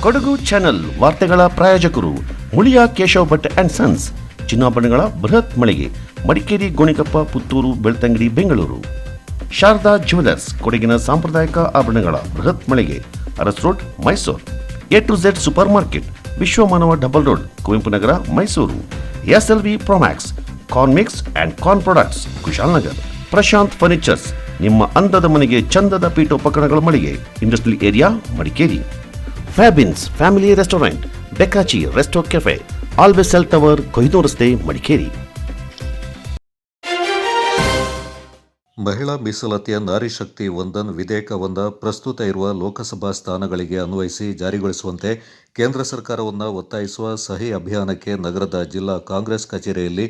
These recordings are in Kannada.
ಕೊಡಗು ಚಾನೆಲ್ ವಾರ್ತೆಗಳ ಪ್ರಾಯೋಜಕರು ಮುಳಿಯ ಕೇಶವ್ ಭಟ್ ಅಂಡ್ ಸನ್ಸ್, ಚಿನ್ನಾಭರಣಗಳ ಬೃಹತ್ ಮಳಿಗೆ, ಮಡಿಕೇರಿ, ಗೋಣಿಕೊಪ್ಪ, ಪುತ್ತೂರು, ಬೆಳ್ತಂಗಡಿ, ಬೆಂಗಳೂರು. ಶಾರದಾ ಜ್ಯುವೆಲರ್ಸ್, ಕೊಡಗಿನ ಸಾಂಪ್ರದಾಯಿಕ ಆಭರಣಗಳ ಬೃಹತ್ ಮಳಿಗೆ, Aras road, Mysuru. A to Z super market, Vishwamanava double road, Kuvempu Nagar, Mysuru. SLV promax, corn mix and corn products, Kushalnagar. Prashanth furnitures, ನಿಮ್ಮ ಅಂದದ ಮನೆಗೆ ಚಂದದ ಪೀಠೋಪಕರಣಗಳ ಮಳಿಗೆ, industrial area, Madikeri. Fabins family restaurant, ಬೆಕಾಚಿ resto cafe, always cell tower, ಕೊಯ್ದು ರಸ್ತೆ, ಮಡಿಕೇರಿ. ಮಹಿಳಾ ಮೀಸಲಾತಿಯ ನಾರಿ ಶಕ್ತಿ ವಂದನ್ ವಿಧೇಯಕವನ್ನು ಪ್ರಸ್ತುತ ಇರುವ ಲೋಕಸಭಾ ಸ್ಥಾನಗಳಿಗೆ ಅನ್ವಯಿಸಿ ಜಾರಿಗೊಳಿಸುವಂತೆ ಕೇಂದ್ರ ಸರ್ಕಾರವನ್ನು ಒತ್ತಾಯಿಸುವ ಸಹಿ ಅಭಿಯಾನಕ್ಕೆ ನಗರದ ಜಿಲ್ಲಾ ಕಾಂಗ್ರೆಸ್ ಕಚೇರಿಯಲ್ಲಿ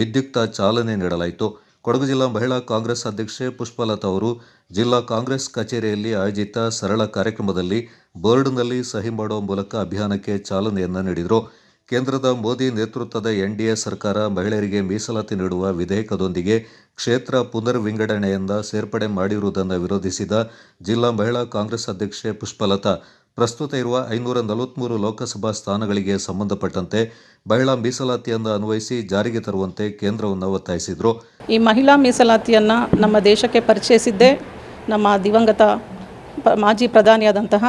ವಿದ್ಯುಕ್ತ ಚಾಲನೆ ನೀಡಲಾಯಿತು. ಕೊಡಗು ಜಿಲ್ಲಾ ಮಹಿಳಾ ಕಾಂಗ್ರೆಸ್ ಅಧ್ಯಕ್ಷೆ ಪುಷ್ಪಲತಾ ಅವರು ಜಿಲ್ಲಾ ಕಾಂಗ್ರೆಸ್ ಕಚೇರಿಯಲ್ಲಿ ಆಯೋಜಿತ ಸರಳ ಕಾರ್ಯಕ್ರಮದಲ್ಲಿ ಬೋರ್ಡ್ನಲ್ಲಿ ಸಹಿ ಮಾಡುವ ಮೂಲಕ ಅಭಿಯಾನಕ್ಕೆ ಚಾಲನೆಯನ್ನು ನೀಡಿದರು. ಕೇಂದ್ರದ ಮೋದಿ ನೇತೃತ್ವದ NDA ಸರ್ಕಾರ ಮಹಿಳೆಯರಿಗೆ ಮೀಸಲಾತಿ ನೀಡುವ ವಿಧೇಯಕದೊಂದಿಗೆ ಕ್ಷೇತ್ರ ಪುನರ್ ವಿಂಗಡಣೆಯಿಂದ ಸೇರ್ಪಡೆ ಮಾಡಿರುವುದನ್ನು ವಿರೋಧಿಸಿದ ಜಿಲ್ಲಾ ಮಹಿಳಾ ಕಾಂಗ್ರೆಸ್ ಅಧ್ಯಕ್ಷೆ ಪುಷ್ಪಲತಾ ಪ್ರಸ್ತುತ ಇರುವ 543 ಲೋಕಸಭಾ ಸ್ಥಾನಗಳಿಗೆ ಸಂಬಂಧಪಟ್ಟಂತೆ ಮಹಿಳಾ ಮೀಸಲಾತಿಯನ್ನು ಅನ್ವಯಿಸಿ ಜಾರಿಗೆ ತರುವಂತೆ ಕೇಂದ್ರವನ್ನು ಒತ್ತಾಯಿಸಿದರು. ಈ ಮಹಿಳಾ ಮೀಸಲಾತಿಯನ್ನು ನಮ್ಮ ದೇಶಕ್ಕೆ ಪರಿಚಯಿಸಿದ್ದೇ ನಮ್ಮ ದಿವಂಗತ ಮಾಜಿ ಪ್ರಧಾನಿಯಾದಂತಹ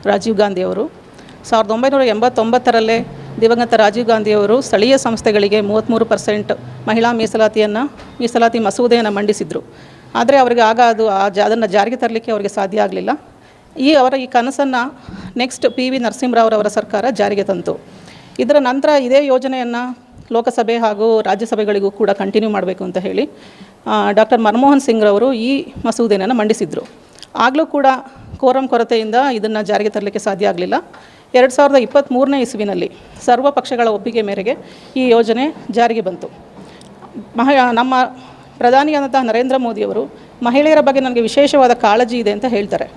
ರಾಜೀವ್ ಗಾಂಧಿಯವರು. 1989ರಲ್ಲೇ ದಿವಂಗತ ರಾಜೀವ್ ಗಾಂಧಿಯವರು ಸ್ಥಳೀಯ ಸಂಸ್ಥೆಗಳಿಗೆ 33% ಮಹಿಳಾ ಮೀಸಲಾತಿ ಮಸೂದೆಯನ್ನು ಮಂಡಿಸಿದರು. ಆದರೆ ಅವರಿಗೆ ಆಗ ಅದನ್ನು ಜಾರಿಗೆ ತರಲಿಕ್ಕೆ ಅವರಿಗೆ ಸಾಧ್ಯ ಆಗಲಿಲ್ಲ. ಅವರ ಈ ಕನಸನ್ನು ನೆಕ್ಸ್ಟ್ PV ನರಸಿಂಹರಾವ್ರವರ ಸರ್ಕಾರ ಜಾರಿಗೆ ತಂತು. ಇದರ ನಂತರ ಇದೇ ಯೋಜನೆಯನ್ನು ಲೋಕಸಭೆ ಹಾಗೂ ರಾಜ್ಯಸಭೆಗಳಿಗೂ ಕೂಡ ಕಂಟಿನ್ಯೂ ಮಾಡಬೇಕು ಅಂತ ಹೇಳಿ ಡಾಕ್ಟರ್ ಮನಮೋಹನ್ ಸಿಂಗ್ರವರು ಈ ಮಸೂದೆಯನ್ನು ಮಂಡಿಸಿದರು. ಆಗಲೂ ಕೂಡ ಕೋರಂ ಕೊರತೆಯಿಂದ ಇದನ್ನು ಜಾರಿಗೆ ತರಲಿಕ್ಕೆ ಸಾಧ್ಯ ಆಗಲಿಲ್ಲ. 2023ನೇ ಇಸ್ವಿನಲ್ಲಿ ಸರ್ವ ಪಕ್ಷಗಳ ಒಪ್ಪಿಗೆ ಮೇರೆಗೆ ಈ ಯೋಜನೆ ಜಾರಿಗೆ ಬಂತು. ನಮ್ಮ ಪ್ರಧಾನಿಯಾದಂತಹ ನರೇಂದ್ರ ಮೋದಿಯವರು ಮಹಿಳೆಯರ ಬಗ್ಗೆ ನನಗೆ ವಿಶೇಷವಾದ ಕಾಳಜಿ ಇದೆ ಅಂತ ಹೇಳ್ತಾರೆ.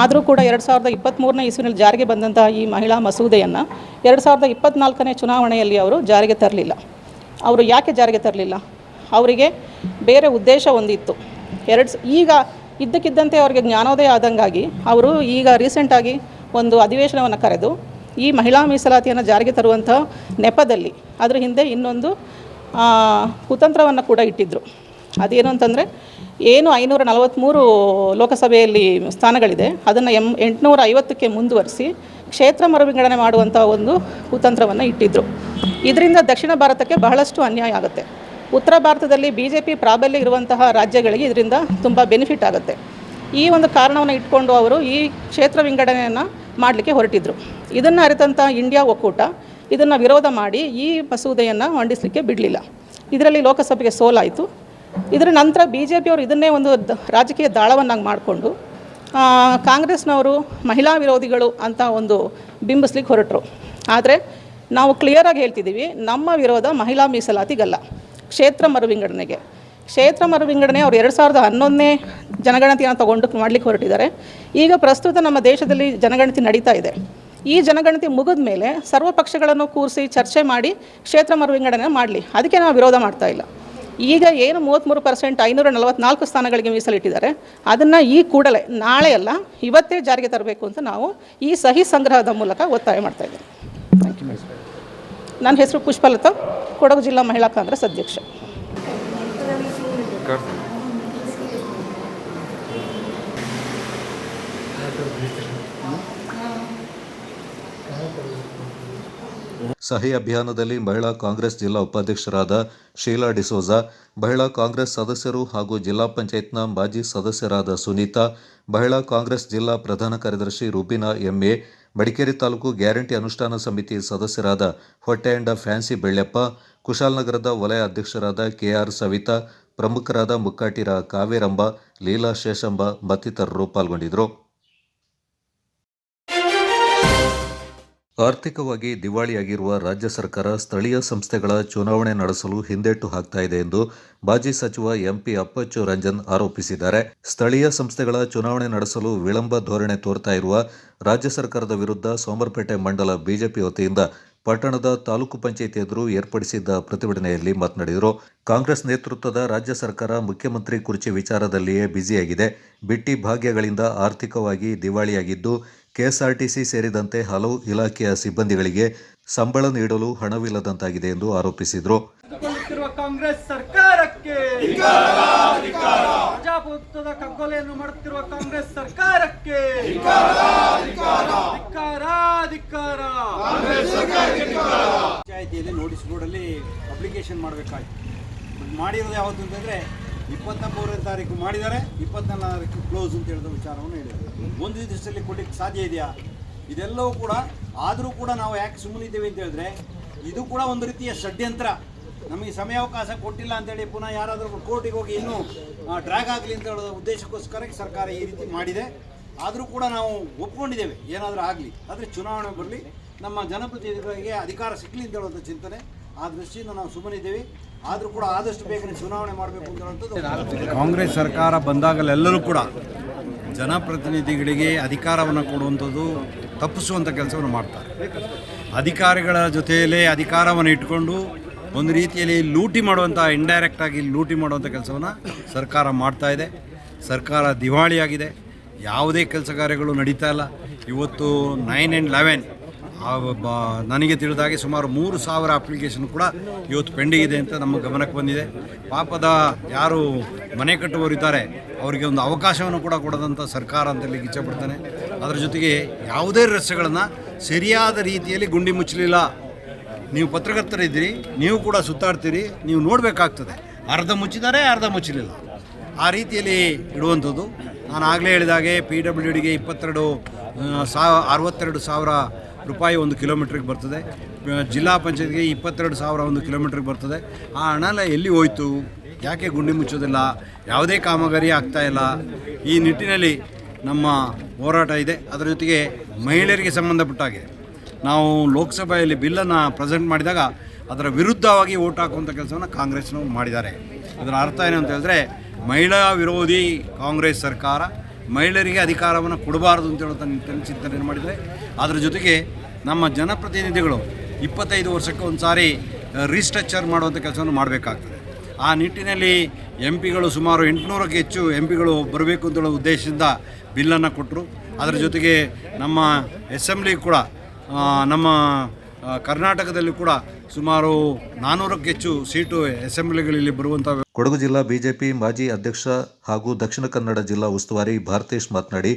ಆದರೂ ಕೂಡ 2023ನೇ ಇಸ್ವಿನಲ್ಲಿ ಜಾರಿಗೆ ಬಂದಂತಹ ಈ ಮಹಿಳಾ ಮಸೂದೆಯನ್ನು 2024ನೇ ಚುನಾವಣೆಯಲ್ಲಿ ಅವರು ಜಾರಿಗೆ ತರಲಿಲ್ಲ. ಅವರು ಯಾಕೆ ಜಾರಿಗೆ ತರಲಿಲ್ಲ? ಅವರಿಗೆ ಬೇರೆ ಉದ್ದೇಶ ಒಂದಿತ್ತು. ಈಗ ಇದ್ದಕ್ಕಿದ್ದಂತೆ ಅವರಿಗೆ ಜ್ಞಾನೋದಯ ಆದಂಗಾಗಿ ಅವರು ಈಗ ರೀಸೆಂಟಾಗಿ ಒಂದು ಅಧಿವೇಶನವನ್ನು ಕರೆದು ಈ ಮಹಿಳಾ ಮೀಸಲಾತಿಯನ್ನು ಜಾರಿಗೆ ತರುವಂಥ ನೆಪದಲ್ಲಿ ಅದರ ಹಿಂದೆ ಇನ್ನೊಂದು ಕುತಂತ್ರವನ್ನು ಕೂಡ ಇಟ್ಟಿದ್ದರು. ಅದೇನು ಅಂತಂದರೆ, ಏನು 543 ಲೋಕಸಭೆಯಲ್ಲಿ ಸ್ಥಾನಗಳಿದೆ ಅದನ್ನು 850ಕ್ಕೆ ಮುಂದುವರಿಸಿ ಕ್ಷೇತ್ರ ಮರುವಿಂಗಡಣೆ ಮಾಡುವಂಥ ಒಂದು ಕುತಂತ್ರವನ್ನು ಇಟ್ಟಿದ್ದರು. ಇದರಿಂದ ದಕ್ಷಿಣ ಭಾರತಕ್ಕೆ ಬಹಳಷ್ಟು ಅನ್ಯಾಯ ಆಗುತ್ತೆ. ಉತ್ತರ ಭಾರತದಲ್ಲಿ BJP ಪ್ರಾಬಲ್ಯ ಇರುವಂತಹ ರಾಜ್ಯಗಳಿಗೆ ಇದರಿಂದ ತುಂಬ ಬೆನಿಫಿಟ್ ಆಗುತ್ತೆ. ಈ ಒಂದು ಕಾರಣವನ್ನು ಇಟ್ಕೊಂಡು ಅವರು ಈ ಕ್ಷೇತ್ರ ವಿಂಗಡಣೆಯನ್ನು ಮಾಡಲಿಕ್ಕೆ ಹೊರಟಿದ್ರು. ಇದನ್ನು ಅರಿತಂಥ ಇಂಡಿಯಾ ಒಕ್ಕೂಟ ಇದನ್ನು ವಿರೋಧ ಮಾಡಿ ಈ ಮಸೂದೆಯನ್ನು ಮಂಡಿಸಲಿಕ್ಕೆ ಬಿಡಲಿಲ್ಲ. ಇದರಲ್ಲಿ ಲೋಕಸಭೆಗೆ ಸೋಲಾಯಿತು. ಇದರ ನಂತರ BJP ಅವರು ಇದನ್ನೇ ಒಂದು ರಾಜಕೀಯ ದಾಳವನ್ನಾಗಿ ಮಾಡಿಕೊಂಡು ಕಾಂಗ್ರೆಸ್ನವರು ಮಹಿಳಾ ವಿರೋಧಿಗಳು ಅಂತ ಒಂದು ಬಿಂಬಿಸ್ಲಿಕ್ಕೆ ಹೊರಟರು. ಆದರೆ ನಾವು ಕ್ಲಿಯರಾಗಿ ಹೇಳ್ತಿದ್ದೀವಿ, ನಮ್ಮ ವಿರೋಧ ಮಹಿಳಾ ಮೀಸಲಾತಿಗಲ್ಲ, ಕ್ಷೇತ್ರ ಮರುವಿಂಗಡಣೆಗೆ. ಕ್ಷೇತ್ರ ಮರುವಿಂಗಡಣೆ ಅವರು 2011ನೇ ಜನಗಣತಿಯನ್ನು ತಗೊಂಡು ಮಾಡಲಿಕ್ಕೆ ಹೊರಟಿದ್ದಾರೆ. ಈಗ ಪ್ರಸ್ತುತ ನಮ್ಮ ದೇಶದಲ್ಲಿ ಜನಗಣತಿ ನಡೀತಾ ಇದೆ. ಈ ಜನಗಣತಿ ಮುಗಿದ ಮೇಲೆ ಸರ್ವ ಪಕ್ಷಗಳನ್ನು ಕೂರಿಸಿ ಚರ್ಚೆ ಮಾಡಿ ಕ್ಷೇತ್ರ ಮರುವಿಂಗಡಣೆ ಮಾಡಲಿ, ಅದಕ್ಕೆ ನಾವು ವಿರೋಧ ಮಾಡ್ತಾ ಇಲ್ಲ. ಈಗ ಏನು 33% 544 ಸ್ಥಾನಗಳಿಗೆ ಮೀಸಲಿಟ್ಟಿದ್ದಾರೆ ಅದನ್ನು ಈ ಕೂಡಲೇ, ನಾಳೆ ಅಲ್ಲ ಇವತ್ತೇ ಜಾರಿಗೆ ತರಬೇಕು ಅಂತ ನಾವು ಈ ಸಹಿ ಸಂಗ್ರಹದ ಮೂಲಕ ಒತ್ತಾಯ ಮಾಡ್ತಾ ಇದ್ದೇವೆ. Thank you. ನನ್ನ ಹೆಸರು ಪುಷ್ಪಲತಾ, ಕೊಡಗು ಜಿಲ್ಲಾ ಮಹಿಳಾ ಕಾಂಗ್ರೆಸ್ ಅಧ್ಯಕ್ಷ. ಸಹಿ ಅಭಿಯಾನದಲ್ಲಿ ಮಹಿಳಾ ಕಾಂಗ್ರೆಸ್ ಜಿಲ್ಲಾ ಉಪಾಧ್ಯಕ್ಷರಾದ ಶೀಲಾ ಡಿಸೋಜಾ, ಮಹಿಳಾ ಕಾಂಗ್ರೆಸ್ ಸದಸ್ಯರು ಹಾಗೂ ಜಿಲ್ಲಾ ಪಂಚಾಯತ್ನ ಮಾಜಿ ಸದಸ್ಯರಾದ ಸುನೀತಾ, ಮಹಿಳಾ ಕಾಂಗ್ರೆಸ್ ಜಿಲ್ಲಾ ಪ್ರಧಾನ ಕಾರ್ಯದರ್ಶಿ ರುಬಿನಾ MA, ಮಡಿಕೇರಿ ತಾಲೂಕು ಗ್ಯಾರಂಟಿ ಅನುಷ್ಠಾನ ಸಮಿತಿ ಸದಸ್ಯರಾದ ಹೊಟ್ಟೆಯಂಡ ಫ್ಯಾನ್ಸಿ ಬೆಳ್ಳೆಪ್ಪ, ಕುಶಾಲನಗರದ ವಲಯ ಅಧ್ಯಕ್ಷರಾದ KR ಸವಿತಾ, ಪ್ರಮುಖರಾದ ಮುಕ್ಕಾಟಿರ ಕಾವೇರಂಬ, ಲೀಲಾ ಶೇಷಂಬ ಮತ್ತಿತರರು ಪಾಲ್ಗೊಂಡಿದ್ದರು. ಆರ್ಥಿಕವಾಗಿ ದಿವಾಳಿಯಾಗಿರುವ ರಾಜ್ಯ ಸರ್ಕಾರ ಸ್ಥಳೀಯ ಸಂಸ್ಥೆಗಳ ಚುನಾವಣೆ ನಡೆಸಲು ಹಿಂದೇಟು ಹಾಕ್ತಾ ಇದೆ ಎಂದು ಮಾಜಿ ಸಚಿವ MP ಅಪ್ಪಚ್ಚು ರಂಜನ್ ಆರೋಪಿಸಿದ್ದಾರೆ. ಸ್ಥಳೀಯ ಸಂಸ್ಥೆಗಳ ಚುನಾವಣೆ ನಡೆಸಲು ವಿಳಂಬ ಧೋರಣೆ ತೋರ್ತಾ ಇರುವ ರಾಜ್ಯ ಸರ್ಕಾರದ ವಿರುದ್ಧ ಸೋಮವಾರಪೇಟೆ ಮಂಡಲ BJP ವತಿಯಿಂದ ಪಟ್ಟಣದ ತಾಲೂಕು ಪಂಚಾಯಿತಿ ಎದುರು ಏರ್ಪಡಿಸಿದ್ದ ಪ್ರತಿಭಟನೆಯಲ್ಲಿ ಮಾತನಾಡಿದರು. ಕಾಂಗ್ರೆಸ್ ನೇತೃತ್ವದ ರಾಜ್ಯ ಸರ್ಕಾರ ಮುಖ್ಯಮಂತ್ರಿ ಕುರ್ಚಿ ವಿಚಾರದಲ್ಲಿಯೇ ಬ್ಯುಸಿಯಾಗಿದೆ. ಬಿಟ್ಟಿ ಭಾಗ್ಯಗಳಿಂದ ಆರ್ಥಿಕವಾಗಿ ದಿವಾಳಿಯಾಗಿದ್ದು ಕೆಎಸ್ಆರ್ಟಿಸಿ ಸೇರಿದಂತೆ ಹಲವು ಇಲಾಖೆಯ ಸಿಬ್ಬಂದಿಗಳಿಗೆ ಸಂಬಳ ನೀಡಲು ಹಣವಿಲ್ಲದಂತಾಗಿದೆ ಎಂದು ಆರೋಪಿಸಿದರು. ಕಾಂಗ್ರೆಸ್ ಸರ್ಕಾರಕ್ಕೆ ಪ್ರಜಾಪ್ರಭುತ್ವದ ಕಗ್ಗೊಲೆಯನ್ನು ಮಾಡುತ್ತಿರುವ ಕಾಂಗ್ರೆಸ್ ಸರ್ಕಾರಕ್ಕೆ ಪಂಚಾಯಿತಿಯಲ್ಲಿ ನೋಟಿಸ್ ಬೋರ್ಡಲ್ಲಿ ಅಪ್ಲಿಕೇಶನ್ ಮಾಡಬೇಕಾಯ್ತು. ಮಾಡಿರೋದು ಯಾವತ್ತು ಅಂತಂದರೆ 23ನೇ ತಾರೀಕು ಮಾಡಿದ್ದಾರೆ, 24ನೇ ತಾರೀಕು ಕ್ಲೋಸ್ ಅಂತ ಹೇಳಿದ ವಿಚಾರವನ್ನು ಹೇಳಿದ್ದಾರೆ. ಒಂದು ದಿವಸದಲ್ಲಿ ಕೊಡಲಿಕ್ಕೆ ಸಾಧ್ಯ ಇದೆಯಾ? ಇದೆಲ್ಲವೂ ಕೂಡ ಆದರೂ ಕೂಡ ನಾವು ಯಾಕೆ ಸುಮ್ಮನಿದ್ದೇವೆ ಅಂತ ಹೇಳಿದ್ರೆ, ಇದು ಕೂಡ ಒಂದು ರೀತಿಯ ಷಡ್ಯಂತ್ರ. ನಮಗೆ ಸಮಯಾವಕಾಶ ಕೊಟ್ಟಿಲ್ಲ ಅಂತೇಳಿ ಪುನಃ ಯಾರಾದರೂ ಕೋರ್ಟಿಗೆ ಹೋಗಿ ಇನ್ನೂ ಡ್ರ್ಯಾಗ್ ಆಗಲಿ ಅಂತ ಹೇಳೋ ಉದ್ದೇಶಕ್ಕೋಸ್ಕರ ಸರ್ಕಾರ ಈ ರೀತಿ ಮಾಡಿದೆ. ಆದರೂ ಕೂಡ ನಾವು ಒಪ್ಕೊಂಡಿದ್ದೇವೆ, ಏನಾದರೂ ಆಗಲಿ, ಆದರೆ ಚುನಾವಣೆ ಬರಲಿ, ನಮ್ಮ ಜನಪ್ರತಿನಿಧಿಗಳಿಗೆ ಅಧಿಕಾರ ಸಿಗಲಿ ಅಂತ ಹೇಳುವಂಥ ಚಿಂತನೆ. ಆ ದೃಷ್ಟಿಯಿಂದ ನಾವು ಸುಮ್ಮನಿದ್ದೇವೆ. ಆದರೂ ಕೂಡ ಆದಷ್ಟು ಬೇಗನೆ ಚುನಾವಣೆ ಮಾಡಬೇಕು ಅಂತ ಹೇಳುವಂಥದ್ದು. ಕಾಂಗ್ರೆಸ್ ಸರ್ಕಾರ ಬಂದಾಗಲೆಲ್ಲರೂ ಕೂಡ ಜನಪ್ರತಿನಿಧಿಗಳಿಗೆ ಅಧಿಕಾರವನ್ನು ಕೊಡುವಂಥದ್ದು ತಪ್ಪಿಸುವಂಥ ಕೆಲಸವನ್ನು ಮಾಡ್ತಾರೆ. ಅಧಿಕಾರಿಗಳ ಜೊತೆಯಲ್ಲೇ ಅಧಿಕಾರವನ್ನು ಇಟ್ಕೊಂಡು ಒಂದು ರೀತಿಯಲ್ಲಿ ಲೂಟಿ ಮಾಡುವಂಥ, ಇಂಡೈರೆಕ್ಟಾಗಿ ಲೂಟಿ ಮಾಡುವಂಥ ಕೆಲಸವನ್ನು ಸರ್ಕಾರ ಮಾಡ್ತಾ ಇದೆ. ಸರ್ಕಾರ ದಿವಾಳಿಯಾಗಿದೆ. ಯಾವುದೇ ಕೆಲಸ ಕಾರ್ಯಗಳು ನಡೀತಾ ಇಲ್ಲ. ಇವತ್ತು 9 and 11 ನನಗೆ ತಿಳಿದಾಗೆ ಸುಮಾರು 3,000 ಅಪ್ಲಿಕೇಶನ್ ಕೂಡ ಇವತ್ತು ಪೆಂಡಿಂಗ್ ಇದೆ ಅಂತ ನಮ್ಮ ಗಮನಕ್ಕೆ ಬಂದಿದೆ. ಪಾಪದ ಯಾರು ಮನೆ ಕಟ್ಟುವವರಿದ್ದಾರೆ ಅವರಿಗೆ ಒಂದು ಅವಕಾಶವನ್ನು ಕೂಡ ಕೊಡದಂಥ ಸರ್ಕಾರ ಅಂತೇಳಿ ಇಚ್ಛೆಪಡ್ತಾನೆ. ಅದರ ಜೊತೆಗೆ ಯಾವುದೇ ರಸ್ತೆಗಳನ್ನು ಸರಿಯಾದ ರೀತಿಯಲ್ಲಿ ಗುಂಡಿ ಮುಚ್ಚಲಿಲ್ಲ. ನೀವು ಪತ್ರಕರ್ತರಿದ್ದೀರಿ, ನೀವು ಕೂಡ ಸುತ್ತಾಡ್ತೀರಿ, ನೀವು ನೋಡಬೇಕಾಗ್ತದೆ. ಅರ್ಧ ಮುಚ್ಚಿದ್ದಾರೆ, ಅರ್ಧ ಮುಚ್ಚಲಿಲ್ಲ. ಆ ರೀತಿಯಲ್ಲಿ ಇಡುವಂಥದ್ದು. ನಾನು ಆಗಲೇ ಹೇಳಿದಾಗೆ PWDಗೆ 62,000 ರೂಪಾಯಿ 1 ಕಿಲೋಮೀಟ್ರಿಗೆ ಬರ್ತದೆ. ಜಿಲ್ಲಾ ಪಂಚಾಯತ್ಗೆ 22,000 1 ಕಿಲೋಮೀಟ್ರಿಗೆ ಬರ್ತದೆ. ಆ ಹಣ ಎಲ್ಲ ಎಲ್ಲಿ ಹೋಯಿತು? ಯಾಕೆ ಗುಂಡಿ ಮುಚ್ಚೋದಿಲ್ಲ? ಯಾವುದೇ ಕಾಮಗಾರಿ ಆಗ್ತಾಯಿಲ್ಲ. ಈ ನಿಟ್ಟಿನಲ್ಲಿ ನಮ್ಮ ಹೋರಾಟ ಇದೆ. ಅದರ ಜೊತೆಗೆ ಮಹಿಳೆಯರಿಗೆ ಸಂಬಂಧಪಟ್ಟಾಗೆ ನಾವು ಲೋಕಸಭೆಯಲ್ಲಿ ಬಿಲ್ಲನ್ನು ಪ್ರೆಸೆಂಟ್ ಮಾಡಿದಾಗ ಅದರ ವಿರುದ್ಧವಾಗಿ ಓಟ್ ಹಾಕುವಂಥ ಕೆಲಸವನ್ನು ಕಾಂಗ್ರೆಸ್ನವರು ಮಾಡಿದ್ದಾರೆ. ಇದರ ಅರ್ಥ ಏನು ಅಂತ ಹೇಳಿದ್ರೆ, ಮಹಿಳಾ ವಿರೋಧಿ ಕಾಂಗ್ರೆಸ್ ಸರ್ಕಾರ ಮಹಿಳೆಯರಿಗೆ ಅಧಿಕಾರವನ್ನು ಕೊಡಬಾರದು ಅಂತ ಹೇಳುವಂಥ ನಿಟ್ಟಿನಲ್ಲಿ ಚಿಂತನೆ ಮಾಡಿದರೆ, ಅದರ ಜೊತೆಗೆ ನಮ್ಮ ಜನಪ್ರತಿನಿಧಿಗಳು 25 ವರ್ಷಕ್ಕೆ ಒಂದು ಸಾರಿ ರೀಸ್ಟ್ರಕ್ಚರ್ ಮಾಡುವಂಥ ಕೆಲಸವನ್ನು ಮಾಡಬೇಕಾಗ್ತದೆ. ಆ ನಿಟ್ಟಿನಲ್ಲಿ MP ಗಳು ಸುಮಾರು 800ಕ್ಕೆ ಹೆಚ್ಚು MP ಗಳು ಬರಬೇಕು ಅಂತ ಹೇಳೋ ಉದ್ದೇಶದಿಂದ ಬಿಲ್ಲನ್ನು ಕೊಟ್ಟರು. ಅದರ ಜೊತೆಗೆ ನಮ್ಮ ಅಸೆಂಬ್ಲಿ ಕೂಡ, ನಮ್ಮ ಕರ್ನಾಟಕದಲ್ಲಿ ಕೂಡ ಸುಮಾರು 400ಕ್ಕೆ ಹೆಚ್ಚು ಸೀಟು ಅಸೆಂಬ್ಲಿಗಳಲ್ಲಿ ಬರುವಂಥ. ಕೊಡಗು ಜಿಲ್ಲಾ ಬಿಜೆಪಿ ಮಾಜಿ ಅಧ್ಯಕ್ಷ ಹಾಗೂ ದಕ್ಷಿಣ ಕನ್ನಡ ಜಿಲ್ಲಾ ಉಸ್ತುವಾರಿ ಭಾರತೇಶ್ ಮಾತನಾಡಿ,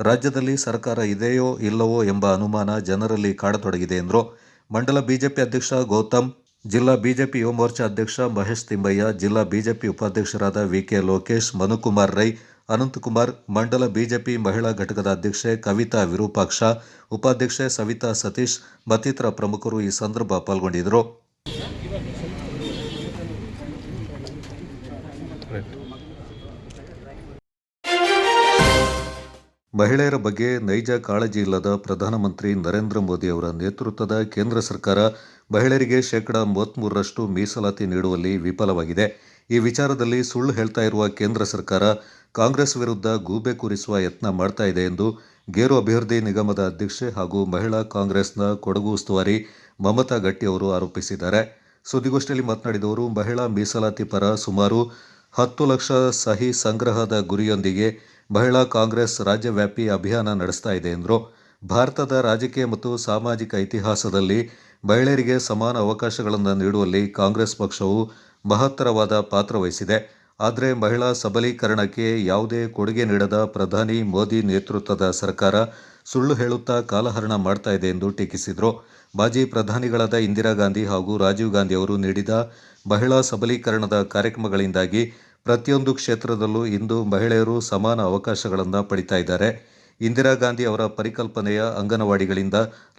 ರಾಜ್ಯದಲ್ಲಿ ಸರ್ಕಾರ ಇದೆಯೋ ಇಲ್ಲವೋ ಎಂಬ ಅನುಮಾನ ಜನರಲ್ಲಿ ಕಾಡತೊಡಗಿದೆ ಎಂದರು. ಮಂಡಲ ಬಿಜೆಪಿ ಅಧ್ಯಕ್ಷ ಗೌತಮ್, ಜಿಲ್ಲಾ ಬಿಜೆಪಿ ಯುವ ಮೋರ್ಚಾ ಅಧ್ಯಕ್ಷ ಮಹೇಶ್ ತಿಮ್ಮಯ್ಯ, ಜಿಲ್ಲಾ ಬಿಜೆಪಿ ಉಪಾಧ್ಯಕ್ಷರಾದ VK ಲೋಕೇಶ್, ಮನುಕುಮಾರ್ ರೈ, ಅನಂತಕುಮಾರ್, ಮಂಡಲ ಬಿಜೆಪಿ ಮಹಿಳಾ ಘಟಕದ ಅಧ್ಯಕ್ಷೆ ಕವಿತಾ ವಿರೂಪಾಕ್ಷ, ಉಪಾಧ್ಯಕ್ಷೆ ಸವಿತಾ ಸತೀಶ್ ಮತ್ತಿತರ ಪ್ರಮುಖರು ಈ ಸಂದರ್ಭ ಪಾಲ್ಗೊಂಡಿದ್ದರು. ಮಹಿಳೆಯರ ಬಗ್ಗೆ ನೈಜ ಕಾಳಜಿ ಇಲ್ಲದ ಪ್ರಧಾನಮಂತ್ರಿ ನರೇಂದ್ರ ಮೋದಿ ಅವರ ನೇತೃತ್ವದ ಕೇಂದ್ರ ಸರ್ಕಾರ ಮಹಿಳೆಯರಿಗೆ 33% ಮೀಸಲಾತಿ ನೀಡುವಲ್ಲಿ ವಿಫಲವಾಗಿದೆ. ಈ ವಿಚಾರದಲ್ಲಿ ಸುಳ್ಳು ಹೇಳ್ತಾ ಇರುವ ಕೇಂದ್ರ ಸರ್ಕಾರ ಕಾಂಗ್ರೆಸ್ ವಿರುದ್ಧ ಗೂಬೆ ಕೂರಿಸುವ ಯತ್ನ ಮಾಡ್ತಾ ಇದೆ ಎಂದು ಗೇರು ಅಭಿವೃದ್ಧಿ ನಿಗಮದ ಅಧ್ಯಕ್ಷೆ ಹಾಗೂ ಮಹಿಳಾ ಕಾಂಗ್ರೆಸ್ನ ಕೊಡಗು ಉಸ್ತುವಾರಿ ಮಮತಾ ಗಟ್ಟಿ ಅವರು ಆರೋಪಿಸಿದ್ದಾರೆ. ಸುದ್ದಿಗೋಷ್ಠಿಯಲ್ಲಿ ಮಾತನಾಡಿದವರು, ಮಹಿಳಾ ಮೀಸಲಾತಿ ಪರ ಸುಮಾರು 10 ಲಕ್ಷ ಸಹಿ ಸಂಗ್ರಹದ ಗುರಿಯೊಂದಿಗೆ ಮಹಿಳಾ ಕಾಂಗ್ರೆಸ್ ರಾಜ್ಯವ್ಯಾಪಿ ಅಭಿಯಾನ ನಡೆಸ್ತಾ ಇದೆ ಎಂದರು. ಭಾರತದ ರಾಜಕೀಯ ಮತ್ತು ಸಾಮಾಜಿಕ ಇತಿಹಾಸದಲ್ಲಿ ಮಹಿಳೆಯರಿಗೆ ಸಮಾನ ಅವಕಾಶಗಳನ್ನು ನೀಡುವಲ್ಲಿ ಕಾಂಗ್ರೆಸ್ ಪಕ್ಷವು ಮಹತ್ತರವಾದ ಪಾತ್ರ ವಹಿಸಿದೆ. ಆದರೆ ಮಹಿಳಾ ಸಬಲೀಕರಣಕ್ಕೆ ಯಾವುದೇ ಕೊಡುಗೆ ನೀಡದ ಪ್ರಧಾನಿ ಮೋದಿ ನೇತೃತ್ವದ ಸರ್ಕಾರ ಸುಳ್ಳು ಹೇಳುತ್ತಾ ಕಾಲಹರಣ ಮಾಡ್ತಾ ಇದೆ ಎಂದು ಟೀಕಿಸಿದರು. ಮಾಜಿ ಪ್ರಧಾನಿಗಳಾದ ಇಂದಿರಾ ಗಾಂಧಿ ಹಾಗೂ ರಾಜೀವ್ ಗಾಂಧಿ ಅವರು ನೀಡಿದ ಮಹಿಳಾ ಸಬಲೀಕರಣದ ಕಾರ್ಯಕ್ರಮಗಳಿಂದಾಗಿ ಪ್ರತಿಯೊಂದು ಕ್ಷೇತ್ರದಲ್ಲೂ ಇಂದು ಮಹಿಳೆಯರು ಸಮಾನ ಅವಕಾಶಗಳನ್ನು ಪಡಿತಾ ಇದ್ದಾರೆ. ಇಂದಿರಾ ಗಾಂಧಿ ಅವರ ಪರಿಕಲ್ಪನೆಯ ಅಂಗನವಾಡಿಗಳಿಂದ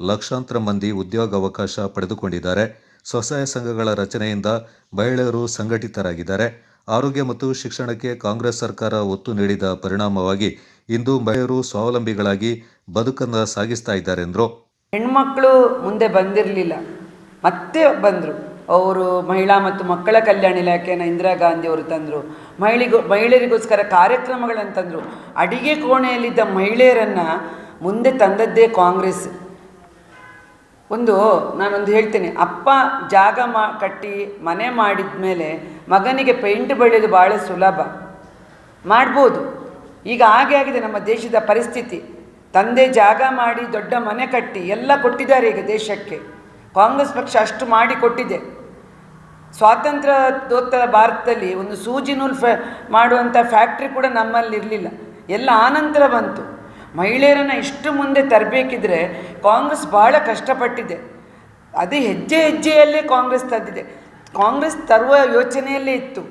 ಲಕ್ಷಾಂತರ ಮಂದಿ ಉದ್ಯೋಗಾವಕಾಶ ಪಡೆದುಕೊಂಡಿದ್ದಾರೆ. ಸ್ವಸಹಾಯ ಸಂಘಗಳ ರಚನೆಯಿಂದ ಮಹಿಳೆಯರು ಸಂಘಟಿತರಾಗಿದ್ದಾರೆ. ಆರೋಗ್ಯ ಮತ್ತು ಶಿಕ್ಷಣಕ್ಕೆ ಕಾಂಗ್ರೆಸ್ ಸರ್ಕಾರ ಒತ್ತು ನೀಡಿದ ಪರಿಣಾಮವಾಗಿ ಇಂದು ಮಹಿಳೆಯರು ಸ್ವಾವಲಂಬಿಗಳಾಗಿ ಬದುಕನ್ನು ಸಾಗಿಸ್ತಾ ಇದ್ದಾರೆ ಎಂದರು. ಹೆಣ್ಮಕ್ಳು ಮುಂದೆ ಬಂದಿರಲಿಲ್ಲ, ಮತ್ತೆ ಬಂದರು. ಅವರು ಮಹಿಳಾ ಮತ್ತು ಮಕ್ಕಳ ಕಲ್ಯಾಣ ಇಲಾಖೆಯನ್ನು ಇಂದಿರಾ ಗಾಂಧಿ ಅವರು ತಂದರು. ಮಹಿಳೆಯರಿಗೋಸ್ಕರ ಕಾರ್ಯಕ್ರಮಗಳನ್ನು ತಂದರು. ಅಡಿಗೆ ಕೋಣೆಯಲ್ಲಿದ್ದ ಮಹಿಳೆಯರನ್ನು ಮುಂದೆ ತಂದದ್ದೇ ಕಾಂಗ್ರೆಸ್. ನಾನೊಂದು ಹೇಳ್ತೇನೆ, ಅಪ್ಪ ಜಾಗ ಕಟ್ಟಿ ಮನೆ ಮಾಡಿದ ಮೇಲೆ ಮಗನಿಗೆ ಪೇಂಟ್ ಬಳಿಯೋದು ಭಾಳ ಸುಲಭ, ಮಾಡ್ಬೋದು. ಈಗ ಹಾಗೆ ಆಗಿದೆ ನಮ್ಮ ದೇಶದ ಪರಿಸ್ಥಿತಿ. ತಂದೆ ಜಾಗ ಮಾಡಿ ದೊಡ್ಡ ಮನೆ ಕಟ್ಟಿ ಎಲ್ಲ ಕೊಟ್ಟಿದ್ದಾರೆ ಈಗ ದೇಶಕ್ಕೆ. ಕಾಂಗ್ರೆಸ್ ಪಕ್ಷ ಅಷ್ಟು ಮಾಡಿ ಕೊಟ್ಟಿದೆ. ಸ್ವಾತಂತ್ರ್ಯೋತ್ತರ ಭಾರತದಲ್ಲಿ ಒಂದು ಸೂಜಿ ನೂಲು ಮಾಡುವಂಥ ಫ್ಯಾಕ್ಟ್ರಿ ಕೂಡ ನಮ್ಮಲ್ಲಿ ಇರಲಿಲ್ಲ, ಎಲ್ಲ ಆನಂತರ ಬಂತು. ಮಹಿಳೆಯರನ್ನು ಇಷ್ಟು ಮುಂದೆ ತರಬೇಕಿದ್ರೆ ಕಾಂಗ್ರೆಸ್ ಭಾಳ ಕಷ್ಟಪಟ್ಟಿದೆ. ಅದೇ ಹೆಜ್ಜೆ ಹೆಜ್ಜೆಯಲ್ಲೇ ಕಾಂಗ್ರೆಸ್ ತಂದಿದೆ. ಕಾಂಗ್ರೆಸ್ ತರುವ ಯೋಚನೆಯಲ್ಲೇ ಇತ್ತು.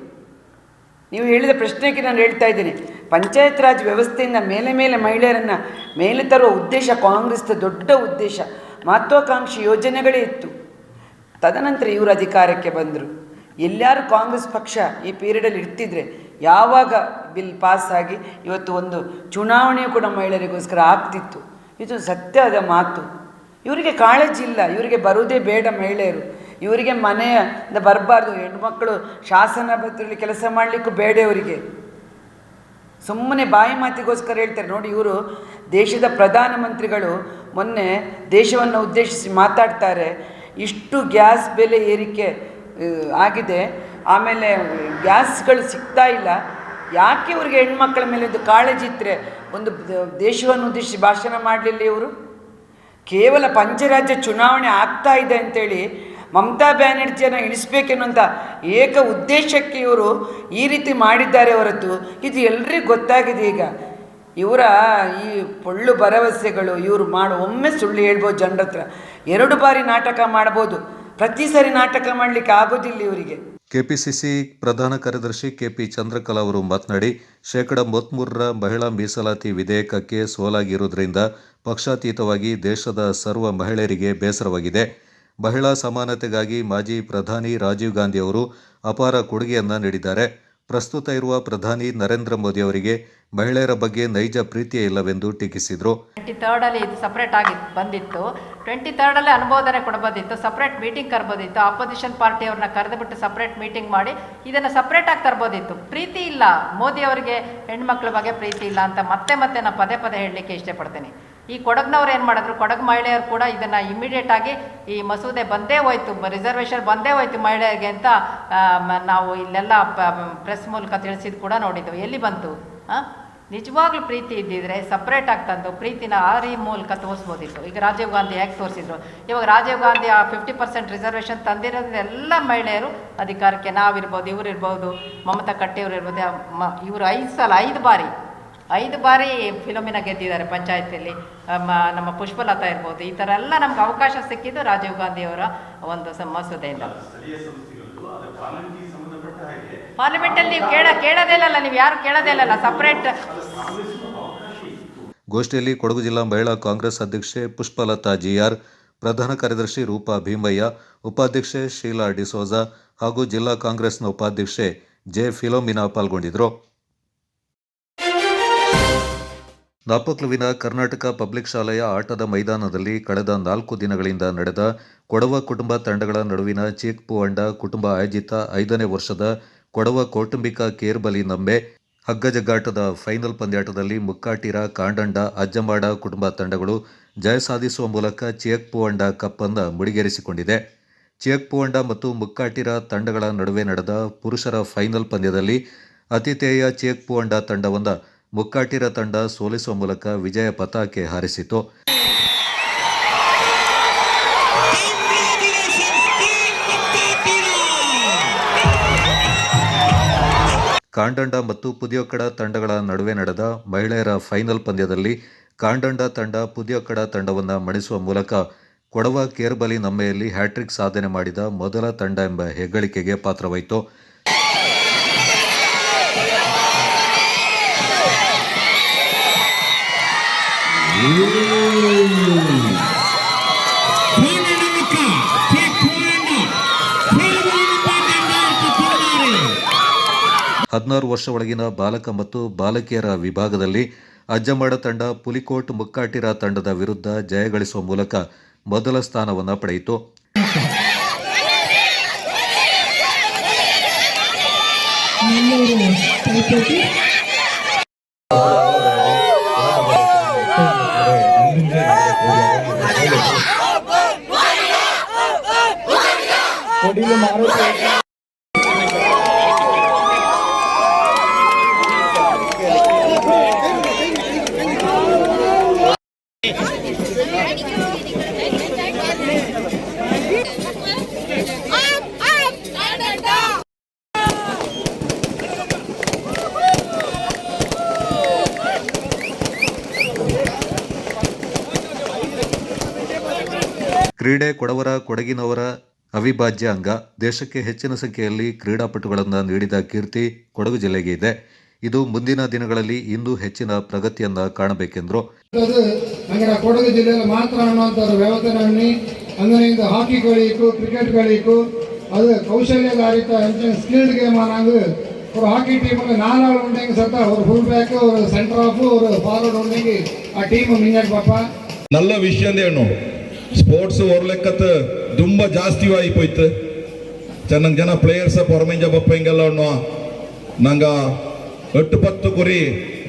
ನೀವು ಹೇಳಿದ ಪ್ರಶ್ನೆಗೆ ನಾನು ಹೇಳ್ತಾ ಇದ್ದೀನಿ, ಪಂಚಾಯತ್ ರಾಜ್ ವ್ಯವಸ್ಥೆಯಿಂದ ಮೇಲೆ ಮೇಲೆ ಮಹಿಳೆಯರನ್ನು ಮೇಲೆ ತರುವ ಉದ್ದೇಶ ಕಾಂಗ್ರೆಸ್ದ ದೊಡ್ಡ ಉದ್ದೇಶ, ಮಹತ್ವಾಕಾಂಕ್ಷಿ ಯೋಜನೆಗಳೇ ಇತ್ತು. ತದನಂತರ ಇವರು ಅಧಿಕಾರಕ್ಕೆ ಬಂದರು. ಎಲ್ಲರೂ ಕಾಂಗ್ರೆಸ್ ಪಕ್ಷ ಈ ಪೀರಿಯಡಲ್ಲಿ ಇರ್ತಿದ್ರೆ ಯಾವಾಗ ಬಿಲ್ ಪಾಸಾಗಿ ಇವತ್ತು ಒಂದು ಚುನಾವಣೆಯು ಕೂಡ ಮಹಿಳೆಯರಿಗೋಸ್ಕರ ಆಗ್ತಿತ್ತು. ಇದು ಸತ್ಯದ ಮಾತು. ಇವರಿಗೆ ಕಾಳಜಿ ಇಲ್ಲ, ಇವರಿಗೆ ಬರುವುದೇ ಬೇಡ ಮಹಿಳೆಯರು. ಇವರಿಗೆ ಮನೆಯಿಂದ ಬರಬಾರ್ದು, ಹೆಣ್ಮಕ್ಕಳು ಶಾಸನ ಬದ್ರಲ್ಲಿ ಕೆಲಸ ಮಾಡಲಿಕ್ಕೂ ಬೇಡ ಇವರಿಗೆ. ಸುಮ್ಮನೆ ಬಾಯಿ ಮಾತಿಗೋಸ್ಕರ ಹೇಳ್ತಾರೆ. ನೋಡಿ, ಇವರು ದೇಶದ ಪ್ರಧಾನಮಂತ್ರಿಗಳು ಮೊನ್ನೆ ದೇಶವನ್ನು ಉದ್ದೇಶಿಸಿ ಮಾತಾಡ್ತಾರೆ, ಇಷ್ಟು ಗ್ಯಾಸ್ ಬೆಲೆ ಏರಿಕೆ ಆಗಿದೆ, ಆಮೇಲೆ ಗ್ಯಾಸ್ಗಳು ಸಿಗ್ತಾ ಇಲ್ಲ, ಯಾಕೆ ಇವ್ರಿಗೆ ಹೆಣ್ಮಕ್ಳ ಮೇಲೆ ಒಂದು ಕಾಳಜಿ ಇದ್ದರೆ ಒಂದು ದೇಶವನ್ನು ಉದ್ದೇಶಿಸಿ ಭಾಷಣ ಮಾಡಲಿಲ್ಲ ಇವರು? ಕೇವಲ ಪಂಚರಾಜ್ಯ ಚುನಾವಣೆ ಆಗ್ತಾ ಇದೆ ಅಂತೇಳಿ ಮಮತಾ ಬ್ಯಾನರ್ಜಿಯನ್ನು ಇಳಿಸ್ಬೇಕೆನ್ನುವಂಥ ಏಕ ಉದ್ದೇಶಕ್ಕೆ ಇವರು ಈ ರೀತಿ ಮಾಡಿದ್ದಾರೆ ಹೊರತು ಇದು ಎಲ್ರಿಗೂ ಗೊತ್ತಾಗಿದೆ. ಈಗ ಇವರ ಈ ಪೊಳ್ಳು ಭರವಸೆಗಳು, ಇವರು ಒಮ್ಮೆ ಸುಳ್ಳು ಹೇಳ್ಬೋದು ಜನರ ಹತ್ರ, 2 ಬಾರಿ ನಾಟಕ ಮಾಡ್ಬೋದು, ಪ್ರತಿ ಸಾರಿ ನಾಟಕ ಮಾಡಲಿಕ್ಕೆ ಆಗೋದಿಲ್ಲ ಇವರಿಗೆ. ಕೆಪಿಸಿಸಿ ಪ್ರಧಾನ ಕಾರ್ಯದರ್ಶಿ ಕೆಪಿ ಚಂದ್ರಕಲಾ ಅವರು ಮಾತನಾಡಿ, 33% ಮಹಿಳಾ ಮೀಸಲಾತಿ ವಿಧೇಯಕಕ್ಕೆ ಸೋಲಾಗಿರುವುದರಿಂದ ಪಕ್ಷಾತೀತವಾಗಿ ದೇಶದ ಸರ್ವ ಮಹಿಳೆಯರಿಗೆ ಬೇಸರವಾಗಿದೆ. ಮಹಿಳಾ ಸಮಾನತೆಗಾಗಿ ಮಾಜಿ ಪ್ರಧಾನಿ ರಾಜೀವ್ ಗಾಂಧಿ ಅವರು ಅಪಾರ ಕೊಡುಗೆಯನ್ನು ನೀಡಿದ್ದಾರೆ. ಪ್ರಸ್ತುತ ಇರುವ ಪ್ರಧಾನಿ ನರೇಂದ್ರ ಮೋದಿ ಅವರಿಗೆ ಮಹಿಳೆಯರ ಬಗ್ಗೆ ನೈಜ ಪ್ರೀತಿಯೇ ಇಲ್ಲವೆಂದು ಟೀಕಿಸಿದರು. 23ರಲ್ಲಿ ಇದು ಸಪ್ರೇಟ್ ಆಗಿ ಬಂದಿತ್ತು, 23ರಲ್ಲಿ ಅನುಮೋದನೆ ಕೊಡಬೋದಿತ್ತು, ಸಪ್ರೇಟ್ ಮೀಟಿಂಗ್ ಕರ್ಬೋದಿತ್ತು, ಅಪೋಸಿಷನ್ ಪಾರ್ಟಿಯವ್ರನ್ನ ಕರೆದುಬಿಟ್ಟು ಸಪ್ರೇಟ್ ಮೀಟಿಂಗ್ ಮಾಡಿ ಇದನ್ನು ಸಪ್ರೇಟಾಗಿ ತರ್ಬೋದಿತ್ತು. ಪ್ರೀತಿ ಇಲ್ಲ, ಮೋದಿ ಅವರಿಗೆ ಹೆಣ್ಮಕ್ಳ ಬಗ್ಗೆ ಪ್ರೀತಿ ಇಲ್ಲ ಅಂತ ಮತ್ತೆ ನಾನು ಪದೇ ಹೇಳಲಿಕ್ಕೆ ಇಷ್ಟಪಡ್ತೀನಿ. ಈ ಕೊಡಗಿನವ್ರು ಏನು ಮಾಡಿದ್ರು, ಕೊಡಗು ಮಹಿಳೆಯರು ಕೂಡ ಇದನ್ನು ಇಮಿಡಿಯೇಟ್ ಆಗಿ ಈ ಮಸೂದೆ ಬಂದೇ ಹೋಯ್ತು, ರಿಸರ್ವೇಷನ್ ಬಂದೇ ಹೋಯ್ತು ಮಹಿಳೆಯರಿಗೆ ಅಂತ ನಾವು ಇಲ್ಲೆಲ್ಲ ಪ್ರೆಸ್ ಮೂಲಕ ತಿಳಿಸಿದ್ದು ಕೂಡ ನೋಡಿದ್ದು. ಎಲ್ಲಿ ಬಂತು? ನಿಜವಾಗ್ಲೂ ಪ್ರೀತಿ ಇದ್ದಿದ್ರೆ ಸಪ್ರೇಟ್ ಆಗಿ ತಂದು ಪ್ರೀತಿನ ಈ ಮೂಲಕ ತೋರಿಸ್ಬೋದಿತ್ತು. ಈಗ ರಾಜೀವ್ ಗಾಂಧಿ ಹೇಗೆ ತೋರಿಸಿದ್ರು, ಇವಾಗ ರಾಜೀವ್ ಗಾಂಧಿ ಆ 50% ರಿಸರ್ವೇಷನ್ ತಂದಿರೋದ್ರಿಂದ ಎಲ್ಲ ಮಹಿಳೆಯರು ಅಧಿಕಾರಕ್ಕೆ, ನಾವಿರ್ಬೋದು, ಇವರಿರ್ಬೋದು, ಮಮತಾ ಕಟ್ಟಿಯವರು ಇರ್ಬೋದು, ಇವರು 5 ಬಾರಿ ಫಿಲೋಮಿನ ಗೆದ್ದಿದ್ದಾರೆ ಪಂಚಾಯತಿಯಲ್ಲಿ. ನಮ್ಮ ಪುಷ್ಪಲತಾ ಇರ್ಬೋದು, ಈ ಥರ ಎಲ್ಲ ನಮ್ಗೆ ಅವಕಾಶ ಸಿಕ್ಕಿದ್ದು ರಾಜೀವ್ ಗಾಂಧಿಯವರ ಒಂದು ಮಸೂದೆಯಿಂದ. ಪಾರ್ಲಿಮೆಂಟಲ್ಲಿ ನೀವು ಕೇಳೋದೇ ಇಲ್ಲ, ನೀವು ಯಾರು ಕೇಳೋದೇ ಇಲ್ಲ ಸಪ್ರೇಟ್. ಗೋಷ್ಠಿಯಲ್ಲಿ ಕೊಡಗು ಜಿಲ್ಲಾ ಮಹಿಳಾ ಕಾಂಗ್ರೆಸ್ ಅಧ್ಯಕ್ಷೆ ಪುಷ್ಪಲತಾ ಜಿಆರ್, ಪ್ರಧಾನ ಕಾರ್ಯದರ್ಶಿ ರೂಪಾ ಭೀಮಯ್ಯ, ಉಪಾಧ್ಯಕ್ಷೆ ಶೀಲಾ ಡಿಸೋಜಾ ಹಾಗೂ ಜಿಲ್ಲಾ ಕಾಂಗ್ರೆಸ್ನ ಉಪಾಧ್ಯಕ್ಷೆ ಜೆ ಫಿಲೋಮಿನಾ ಪಾಲ್ಗೊಂಡಿದ್ದರು. ನಾಪಕ್ಲುವಿನ ಕರ್ನಾಟಕ ಪಬ್ಲಿಕ್ ಶಾಲೆಯ ಆಟದ ಮೈದಾನದಲ್ಲಿ ಕಳೆದ 4 ದಿನಗಳಿಂದ ನಡೆದ ಕೊಡವ ಕುಟುಂಬ ತಂಡಗಳ ನಡುವಿನ ಚೀಕ್ಪು ಅಂಡ ಕುಟುಂಬ ಆಯೋಜಿತ 5ನೇ ವರ್ಷದ ಕೊಡವ ಕೌಟುಂಬಿಕ ಕೇರ್ಬಲಿ ನಮ್ಮೆ ಹಗ್ಗಜಗ್ಗಾಟದ ಫೈನಲ್ ಪಂದ್ಯಾಟದಲ್ಲಿ ಮುಕ್ಕಾಟಿರ, ಕಾಂಡಂಡ, ಅಜ್ಜಮಾಡ ಕುಟುಂಬ ತಂಡಗಳು ಜಯ ಸಾಧಿಸುವ ಮೂಲಕ ಚಿಯಕ್ಪು ಅಂಡ ಕಪ್ಪನ್ನು ಮುಡಿಗೇರಿಸಿಕೊಂಡಿದೆ. ಚಿಯಕ್ಪು ಅಂಡ ಮತ್ತು ಮುಕ್ಕಾಟಿರ ತಂಡಗಳ ನಡುವೆ ನಡೆದ ಪುರುಷರ ಫೈನಲ್ ಪಂದ್ಯದಲ್ಲಿ ಅತಿಥೇಯ ಚಿಯಕ್ಪು ಅಂಡ ತಂಡವನ್ನು ಮುಕ್ಕಾಟಿರ ತಂಡ ಸೋಲಿಸುವ ಮೂಲಕ ವಿಜಯ ಪತಾಕೆ ಹಾರಿಸಿತು. ಕಾಂಡಂಡ ಮತ್ತು ಪುದಿಯೊಕ್ಕಡ ತಂಡಗಳ ನಡುವೆ ನಡೆದ ಮಹಿಳೆಯರ ಫೈನಲ್ ಪಂದ್ಯದಲ್ಲಿ ಕಾಂಡಂಡ ತಂಡ ಪುದಿಯೊಕ್ಕಡ ತಂಡವನ್ನು ಮಣಿಸುವ ಮೂಲಕ ಕೊಡವ ಕೇರ್ಬಲಿ ನಮ್ಮೆಯಲ್ಲಿ ಹ್ಯಾಟ್ರಿಕ್ ಸಾಧನೆ ಮಾಡಿದ ಮೊದಲ ತಂಡ ಎಂಬ ಹೆಗ್ಗಳಿಕೆಗೆ ಪಾತ್ರವಾಯಿತು. ಹದಿನಾರು ವರ್ಷ ಒಳಗಿನ ಬಾಲಕ ಮತ್ತು ಬಾಲಕಿಯರ ವಿಭಾಗದಲ್ಲಿ ಅಜ್ಜಮಾಡ ತಂಡ ಪುಲಿಕೋಟ್ ಮುಕ್ಕಾಟಿರ ತಂಡದ ವಿರುದ್ಧ ಜಯಗಳಿಸುವ ಮೂಲಕ ಮೊದಲ ಸ್ಥಾನವನ್ನು ಪಡೆಯಿತು. ಕ್ರೀಡೆ ಕೊಡವರ ಕೊಡಗಿನವರ ಅವಿಭಾಜ್ಯ ಅಂಗ. ದೇಶಕ್ಕೆ ಹೆಚ್ಚಿನ ಸಂಖ್ಯೆಯಲ್ಲಿ ಕ್ರೀಡಾಪಟುಗಳನ್ನು ನೀಡಿದ ಕೀರ್ತಿ ಕೊಡಗು ಜಿಲ್ಲೆಗೆ ಇದೆ. ಇದು ಮುಂದಿನ ದಿನಗಳಲ್ಲಿ ಇನ್ನೂ ಹೆಚ್ಚಿನ ಪ್ರಗತಿಯನ್ನ ಕಾಣಬೇಕೆಂದರು. ಕೊಡಗು ಜಿಲ್ಲೆಯಲ್ಲಿ ಮಾತ್ರ ಅನ್ನುವಂಥ ವ್ಯವಸ್ಥೆ ಅಂಗನೆಯಿಂದ ಹಾಕಿ കളിക്കൂ, ಕ್ರಿಕೆಟ್ കളിക്കൂ, அது கௌசல்யாதாரித்த ஸ்கில்டு கேம் ஆனாங்க. ஒரு ஹாக்கி டீமுக்கு 4 ஆள் உണ്ടെങ്കിൽ ಸತ ஒரு ಫುಲ್ ಬ್ಯಾಕ್, ஒரு ಸೆಂಟರ್ ಆಫ್, ஒரு ಫಾರ್ವರ್ಡ್ ಉണ്ടെങ്കിൽ ಆ ಟೀಮ್ ಮಿಂಗಟ್ ಪಾಪ. நல்ல விஷயம் ಏನು ಸ್ಪೋರ್ಟ್ಸ್ ಓರ್ಲೆಕ್ಕತ್ತು ತುಂಬ ಜಾಸ್ತಿವಾಗಿ ಹೋಯ್ತು. ಚೆನ್ನಾಗಿ ಜನ ಪ್ಲೇಯರ್ಸ್ ಹೊರಮಿಂಜ ಬಪ್ಪ ಹಿಂಗೆಲ್ಲ ಅನ್ನೋ ನಂಗ 8-10 ಕುರಿ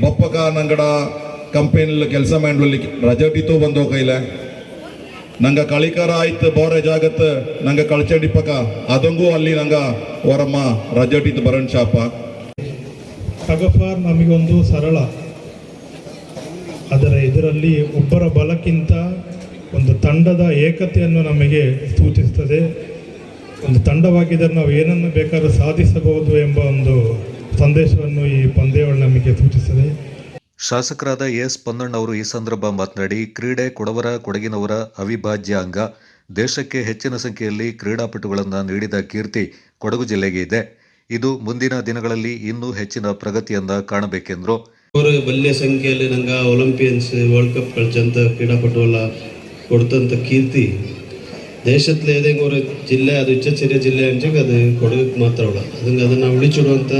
ಬಪ್ಪಕ ನಂಗಡ ಕಂಪನಿಲಿ ಕೆಲಸ ಮಾಡಲಿ ರಜಟಿತ್ತು ಬಂದೋ ಕೈಲೆ ನಂಗೆ ಕಳಿಕಾರ ಆಯ್ತು ಬೋರೆ ಜಾಗತ್ತು ನಂಗೆ ಕಳ್ಚಡಿಪ್ಪಕ ಅದಂಗೂ ಅಲ್ಲಿ ನಂಗೆ ಹೊರಮ್ಮ ರಜಟಿತ್ತು ಬರಣ್ ಶಾಪ. ಟಗಫಾರ್ ನಮಗೊಂದು ಸರಳ, ಆದರೆ ಇದರಲ್ಲಿ ಒಬ್ಬರ ಬಲಕ್ಕಿಂತ ಒಂದು ತಂಡದ ಏಕತೆಯನ್ನು ನಮಗೆ ಸೂಚಿಸುತ್ತದೆ. ಒಂದು ತಂಡವಾಗಿದ್ದರೆ ನಾವು ಏನನ್ನು ಬೇಕಾದ್ರೂ ಸಾಧಿಸಬಹುದು ಎಂಬ ಒಂದು ಸಂದೇಶವನ್ನು ಈ ಪಂದ್ಯಾವಳಿ ನಮಗೆ ಸೂಚಿಸುತ್ತದೆ. ಶಾಸಕರಾದ ಎಸ್ ಪೊನ್ನಣ್ಣ ಅವರು ಈ ಸಂದರ್ಭ ಮಾತನಾಡಿ, ಕ್ರೀಡೆ ಕೊಡವರ ಕೊಡಗಿನವರ ಅವಿಭಾಜ್ಯ ಅಂಗ. ದೇಶಕ್ಕೆ ಹೆಚ್ಚಿನ ಸಂಖ್ಯೆಯಲ್ಲಿ ಕ್ರೀಡಾಪಟುಗಳನ್ನು ನೀಡಿದ ಕೀರ್ತಿ ಕೊಡಗು ಜಿಲ್ಲೆಗೆ ಇದೆ. ಇದು ಮುಂದಿನ ದಿನಗಳಲ್ಲಿ ಇನ್ನೂ ಹೆಚ್ಚಿನ ಪ್ರಗತಿಯನ್ನ ಕಾಣಬೇಕೆಂದರು. ಅವರು ಬಲ್ಯ ಸಂಖ್ಯೆಯಲ್ಲಿ ನಂಗೆ ಒಲಿಂಪಿಯನ್ಸ್ ವರ್ಲ್ಡ್ ಕಪ್ ಕಳ್ಚಂತ ಕ್ರೀಡಾಪಟುಗಳ ಕೊಡ್ತಂಥ ಕೀರ್ತಿ ದೇಶದಲ್ಲಿ ಏದೇಂಗೆ ஒரு ಜಿಲ್ಲೆ, ಅದು ಇಚ್ಚೆರಿಯ ಜಿಲ್ಲೆ ಅಂಜಾಗ ಅದು ಕೊಡಗಕ್ಕೆ ಮಾತ್ರ ಅವಳ ಅದನ್ನು ಉಳಿಸಿಡುವಂಥ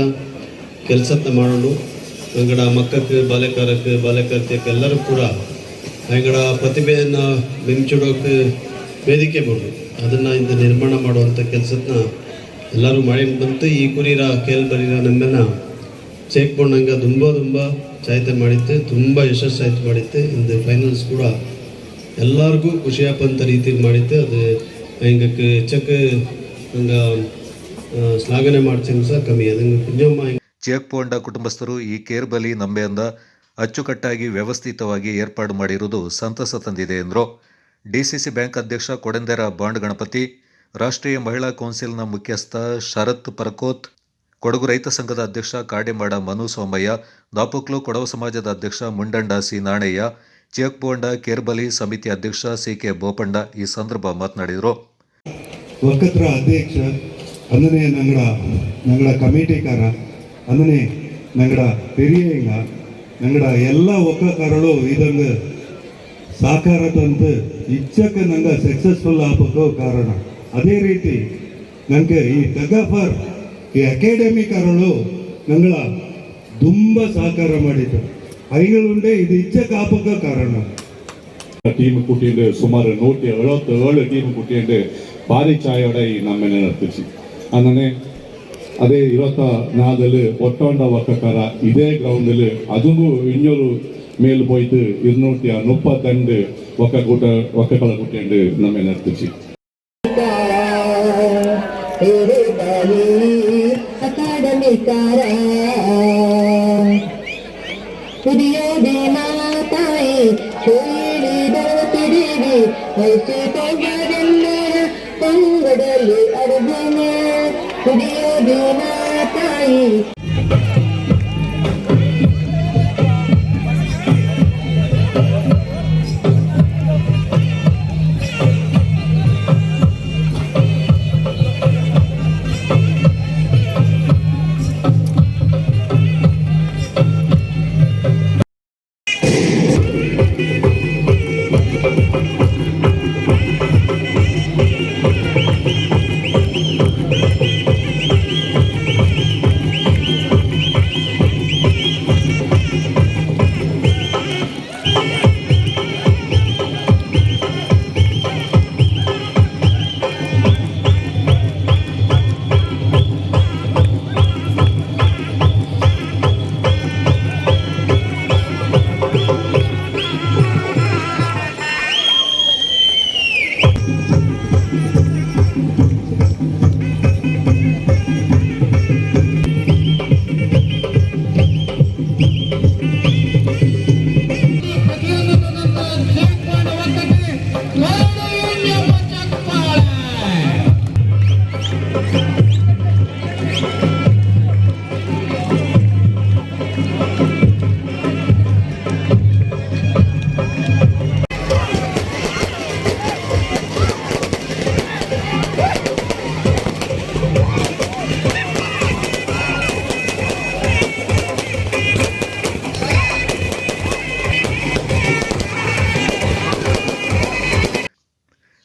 ಕೆಲಸನ ಮಾಡೋಣ. ಅಂಗಡ ಮಕ್ಕಕ್ಕೆ ಬಾಲ್ಯಕಾರ್ತಿಯಕ್ಕೆ ಎಲ್ಲರೂ ಕೂಡ ಅಂಗಡ ಪ್ರತಿಭೆಯನ್ನು ಬೆಂಚಿಡೋಕೆ ವೇದಿಕೆ ಬೋದು, ಅದನ್ನು ಇಂದ ನಿರ್ಮಾಣ ಮಾಡುವಂಥ ಕೆಲಸನ ಎಲ್ಲರೂ ಮಾಡಿ ಬಂತು. ಈ ಕುರಿರ ಕೇಳ್ಬರೀರ ನಮ್ಮನ್ನು ಸೇರ್ಕೊಂಡಂಗೆ ತುಂಬ ಚಾಯ್ತೆ ಮಾಡಿತ್ತು, ತುಂಬ ಯಶಸ್ಸಾಯ್ತು ಮಾಡಿತ್ತು. ಇಂದು ಫೈನಲ್ಸ್ ಕೂಡ ಎಲ್ಲರಿಗೂ ಖುಷಿಯಾಪಂಥ ರೀತಿಯಲ್ಲಿ ಮಾಡಿತ್ತು. ಅದು ಹಿಂಗಕ್ಕೆ ಹೆಚ್ಚಕ್ಕೆ ಹಂಗೆ ಶ್ಲಾಘನೆ ಮಾಡ್ತೀನಿ ಸಹ ಕಮ್ಮಿ ಅದಂಗೆ ಕುಂಜಮ್ಮ. ಚಿಯಕ್ಪೋಂಡ ಕುಟುಂಬಸ್ಥರು ಈ ಕೇರ್ಬಲಿ ನಂಬೆಯಿಂದ ಅಚ್ಚುಕಟ್ಟಾಗಿ ವ್ಯವಸ್ಥಿತವಾಗಿ ಏರ್ಪಾಡು ಮಾಡಿರುವುದು ಸಂತಸ ತಂದಿದೆ ಎಂದರು. ಡಿಸಿಸಿ ಬ್ಯಾಂಕ್ ಅಧ್ಯಕ್ಷ ಕೊಡೆಂದೆರ ಬಾಂಡ್ ಗಣಪತಿ, ರಾಷ್ಟ್ರೀಯ ಮಹಿಳಾ ಕೌನ್ಸಿಲ್ನ ಮುಖ್ಯಸ್ಥ ಶರತ್ ಪರಕೋತ್, ಕೊಡಗು ರೈತ ಸಂಘದ ಅಧ್ಯಕ್ಷ ಕಾಡೆಮಾಡ ಮನು ಸೋಮಯ್ಯ, ದಾಪುಕ್ಲು ಕೊಡವ ಸಮಾಜದ ಅಧ್ಯಕ್ಷ ಮುಂಡಂಡ ಸಿ ನಾಣಯ್ಯ, ಚಿಯಕ್ಪೋಂಡ ಕೇರ್ಬಲಿ ಸಮಿತಿ ಅಧ್ಯಕ್ಷ ಸಿ.ಕೆ. ಬೋಪಣ್ಣ ಈ ಸಂದರ್ಭ ಮಾತನಾಡಿದರು. ಒಕ್ಕತ್ರ ಅಧ್ಯಕ್ಷ ಅಂದರೆ ನಂಗಡ ಕಮಿಟಿಕಾರ ಅಂದರೆ ನಂಗಡ ಪೆರಿಯಂಗ ನಂಗಡ ಎಲ್ಲ ಒಕ್ಕಕಾರರು ಇದಂಗೆ ಸಾಕಾರ ತಂದು ಇಚ್ಚಕ್ಕೆ ನಂಗೆ ಸಕ್ಸಸ್ಫುಲ್ ಆಗಬೇಕು ಕಾರಣ. ಅದೇ ರೀತಿ ನನಗೆ ಈ ಟಗಫಾರ್ ಈ ಅಕಾಡೆಮಿಕಾರರು ನಂಗಳ ತುಂಬ ಸಹಕಾರ ಮಾಡಿದ್ರು. ಐಗಳುಂಡೆ ಇದು ಇಚ್ಚಕ್ಕೆ ಆಗಬೇಕು ಕಾರಣ. ಟೀಮ್ ಕುಟ್ಟಿಂಡು ಸುಮಾರು 177 ಟೀಮ್ ಕುಟ್ಟಿಂಡು ಭಾರಿ ಚಾಯೋಡ ಈ ನಮ್ಮನೆ ನಡೆಸಿ ಅಂದರೆ ಅದೇ 24 ಒಟ್ಟೊಂಡ ಒಕ್ಕಕಾರ ಇದೇ ಗ್ರೌಂಡಲ್ಲಿ ಅದೂ ಇನ್ನೂರು ಮೇಲು போயிட்டு 232 ಒಕ್ಕಗಳ ಕುಟ್ಟಿಂಡು ನಮ್ಮನೆ ನಡೆಸಿ ಪಂಗಡಲಿ ಅರ್ಜುನ ಕುಡಿಯೋದು ಮಾತಾಯಿ.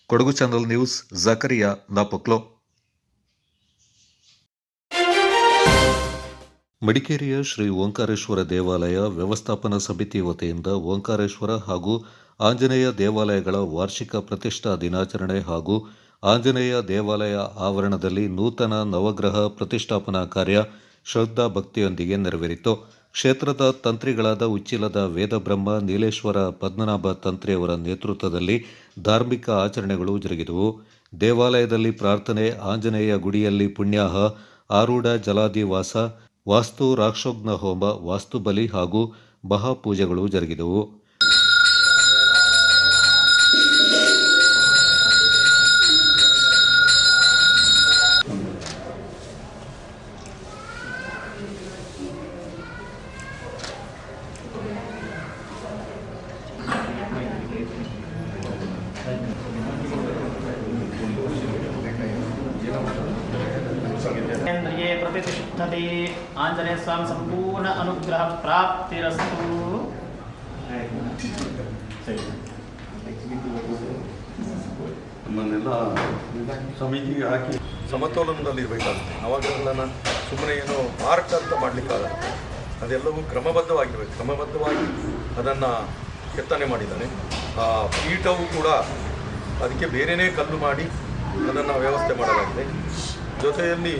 Kodagu channel news Zakariya ನಾಪಕ್ಲೋ. ಮಡಿಕೇರಿಯ ಶ್ರೀ ಓಂಕಾರೇಶ್ವರ ದೇವಾಲಯ ವ್ಯವಸ್ಥಾಪನಾ ಸಮಿತಿ ವತಿಯಿಂದ ಓಂಕಾರೇಶ್ವರ ಹಾಗೂ ಆಂಜನೇಯ ದೇವಾಲಯಗಳ ವಾರ್ಷಿಕ ಪ್ರತಿಷ್ಠಾ ದಿನಾಚರಣೆ ಹಾಗೂ ಆಂಜನೇಯ ದೇವಾಲಯ ಆವರಣದಲ್ಲಿ ನೂತನ ನವಗ್ರಹ ಪ್ರತಿಷ್ಠಾಪನಾ ಕಾರ್ಯ ಶ್ರದ್ಧಾ ಭಕ್ತಿಯೊಂದಿಗೆ ನೆರವೇರಿತು. ಕ್ಷೇತ್ರದ ತಂತ್ರಿಗಳಾದ ಉಚ್ಚಿಲದ ವೇದಬ್ರಹ್ಮ ನೀಲೇಶ್ವರ ಪದ್ಮನಾಭ ತಂತ್ರಿಯವರ ನೇತೃತ್ವದಲ್ಲಿ ಧಾರ್ಮಿಕ ಆಚರಣೆಗಳು ಜರುಗಿದವು. ದೇವಾಲಯದಲ್ಲಿ ಪ್ರಾರ್ಥನೆ, ಆಂಜನೇಯ ಗುಡಿಯಲ್ಲಿ ಪುಣ್ಯಾಹ, ಆರೂಢ ಜಲಾದಿವಾಸ, ವಾಸ್ತು ರಾಕ್ಷೋಘ್ನ ಹೋಮ, ವಾಸ್ತುಬಲಿ ಹಾಗೂ ಮಹಾಪೂಜೆಗಳು ಜರುಗಿದವು. प्रतिष्ठते आंजनेय स्वामी संपूर्ण अनुग्रह प्राप्तिरस्तु. ನಮ್ಮನ್ನೆಲ್ಲ ಸಮಿತಿಗೆ ಹಾಕಿ ಸಮತೋಲನದಲ್ಲಿರಬೇಕಾಗುತ್ತೆ. ನವಗ್ರಹಗಳನ್ನು ಸುಮ್ಮನೆ ಏನೋ ಮಾರ್ಕ್ ಅಂತ ಮಾಡಲಿಕ್ಕಾಗಲ್ಲ. ಅದೆಲ್ಲವೂ ಕ್ರಮಬದ್ಧವಾಗಿರಬೇಕು. ಕ್ರಮಬದ್ಧವಾಗಿ ಅದನ್ನು ಕೆತ್ತನೆ ಮಾಡಿದ್ದಾನೆ. ಆ ಪೀಠವೂ ಕೂಡ ಅದಕ್ಕೆ ಬೇರೆಯೇ ಕಲ್ಲು ಮಾಡಿ ಅದನ್ನು ವ್ಯವಸ್ಥೆ ಮಾಡಲಾಗಿದೆ. ಜೊತೆಯಲ್ಲಿ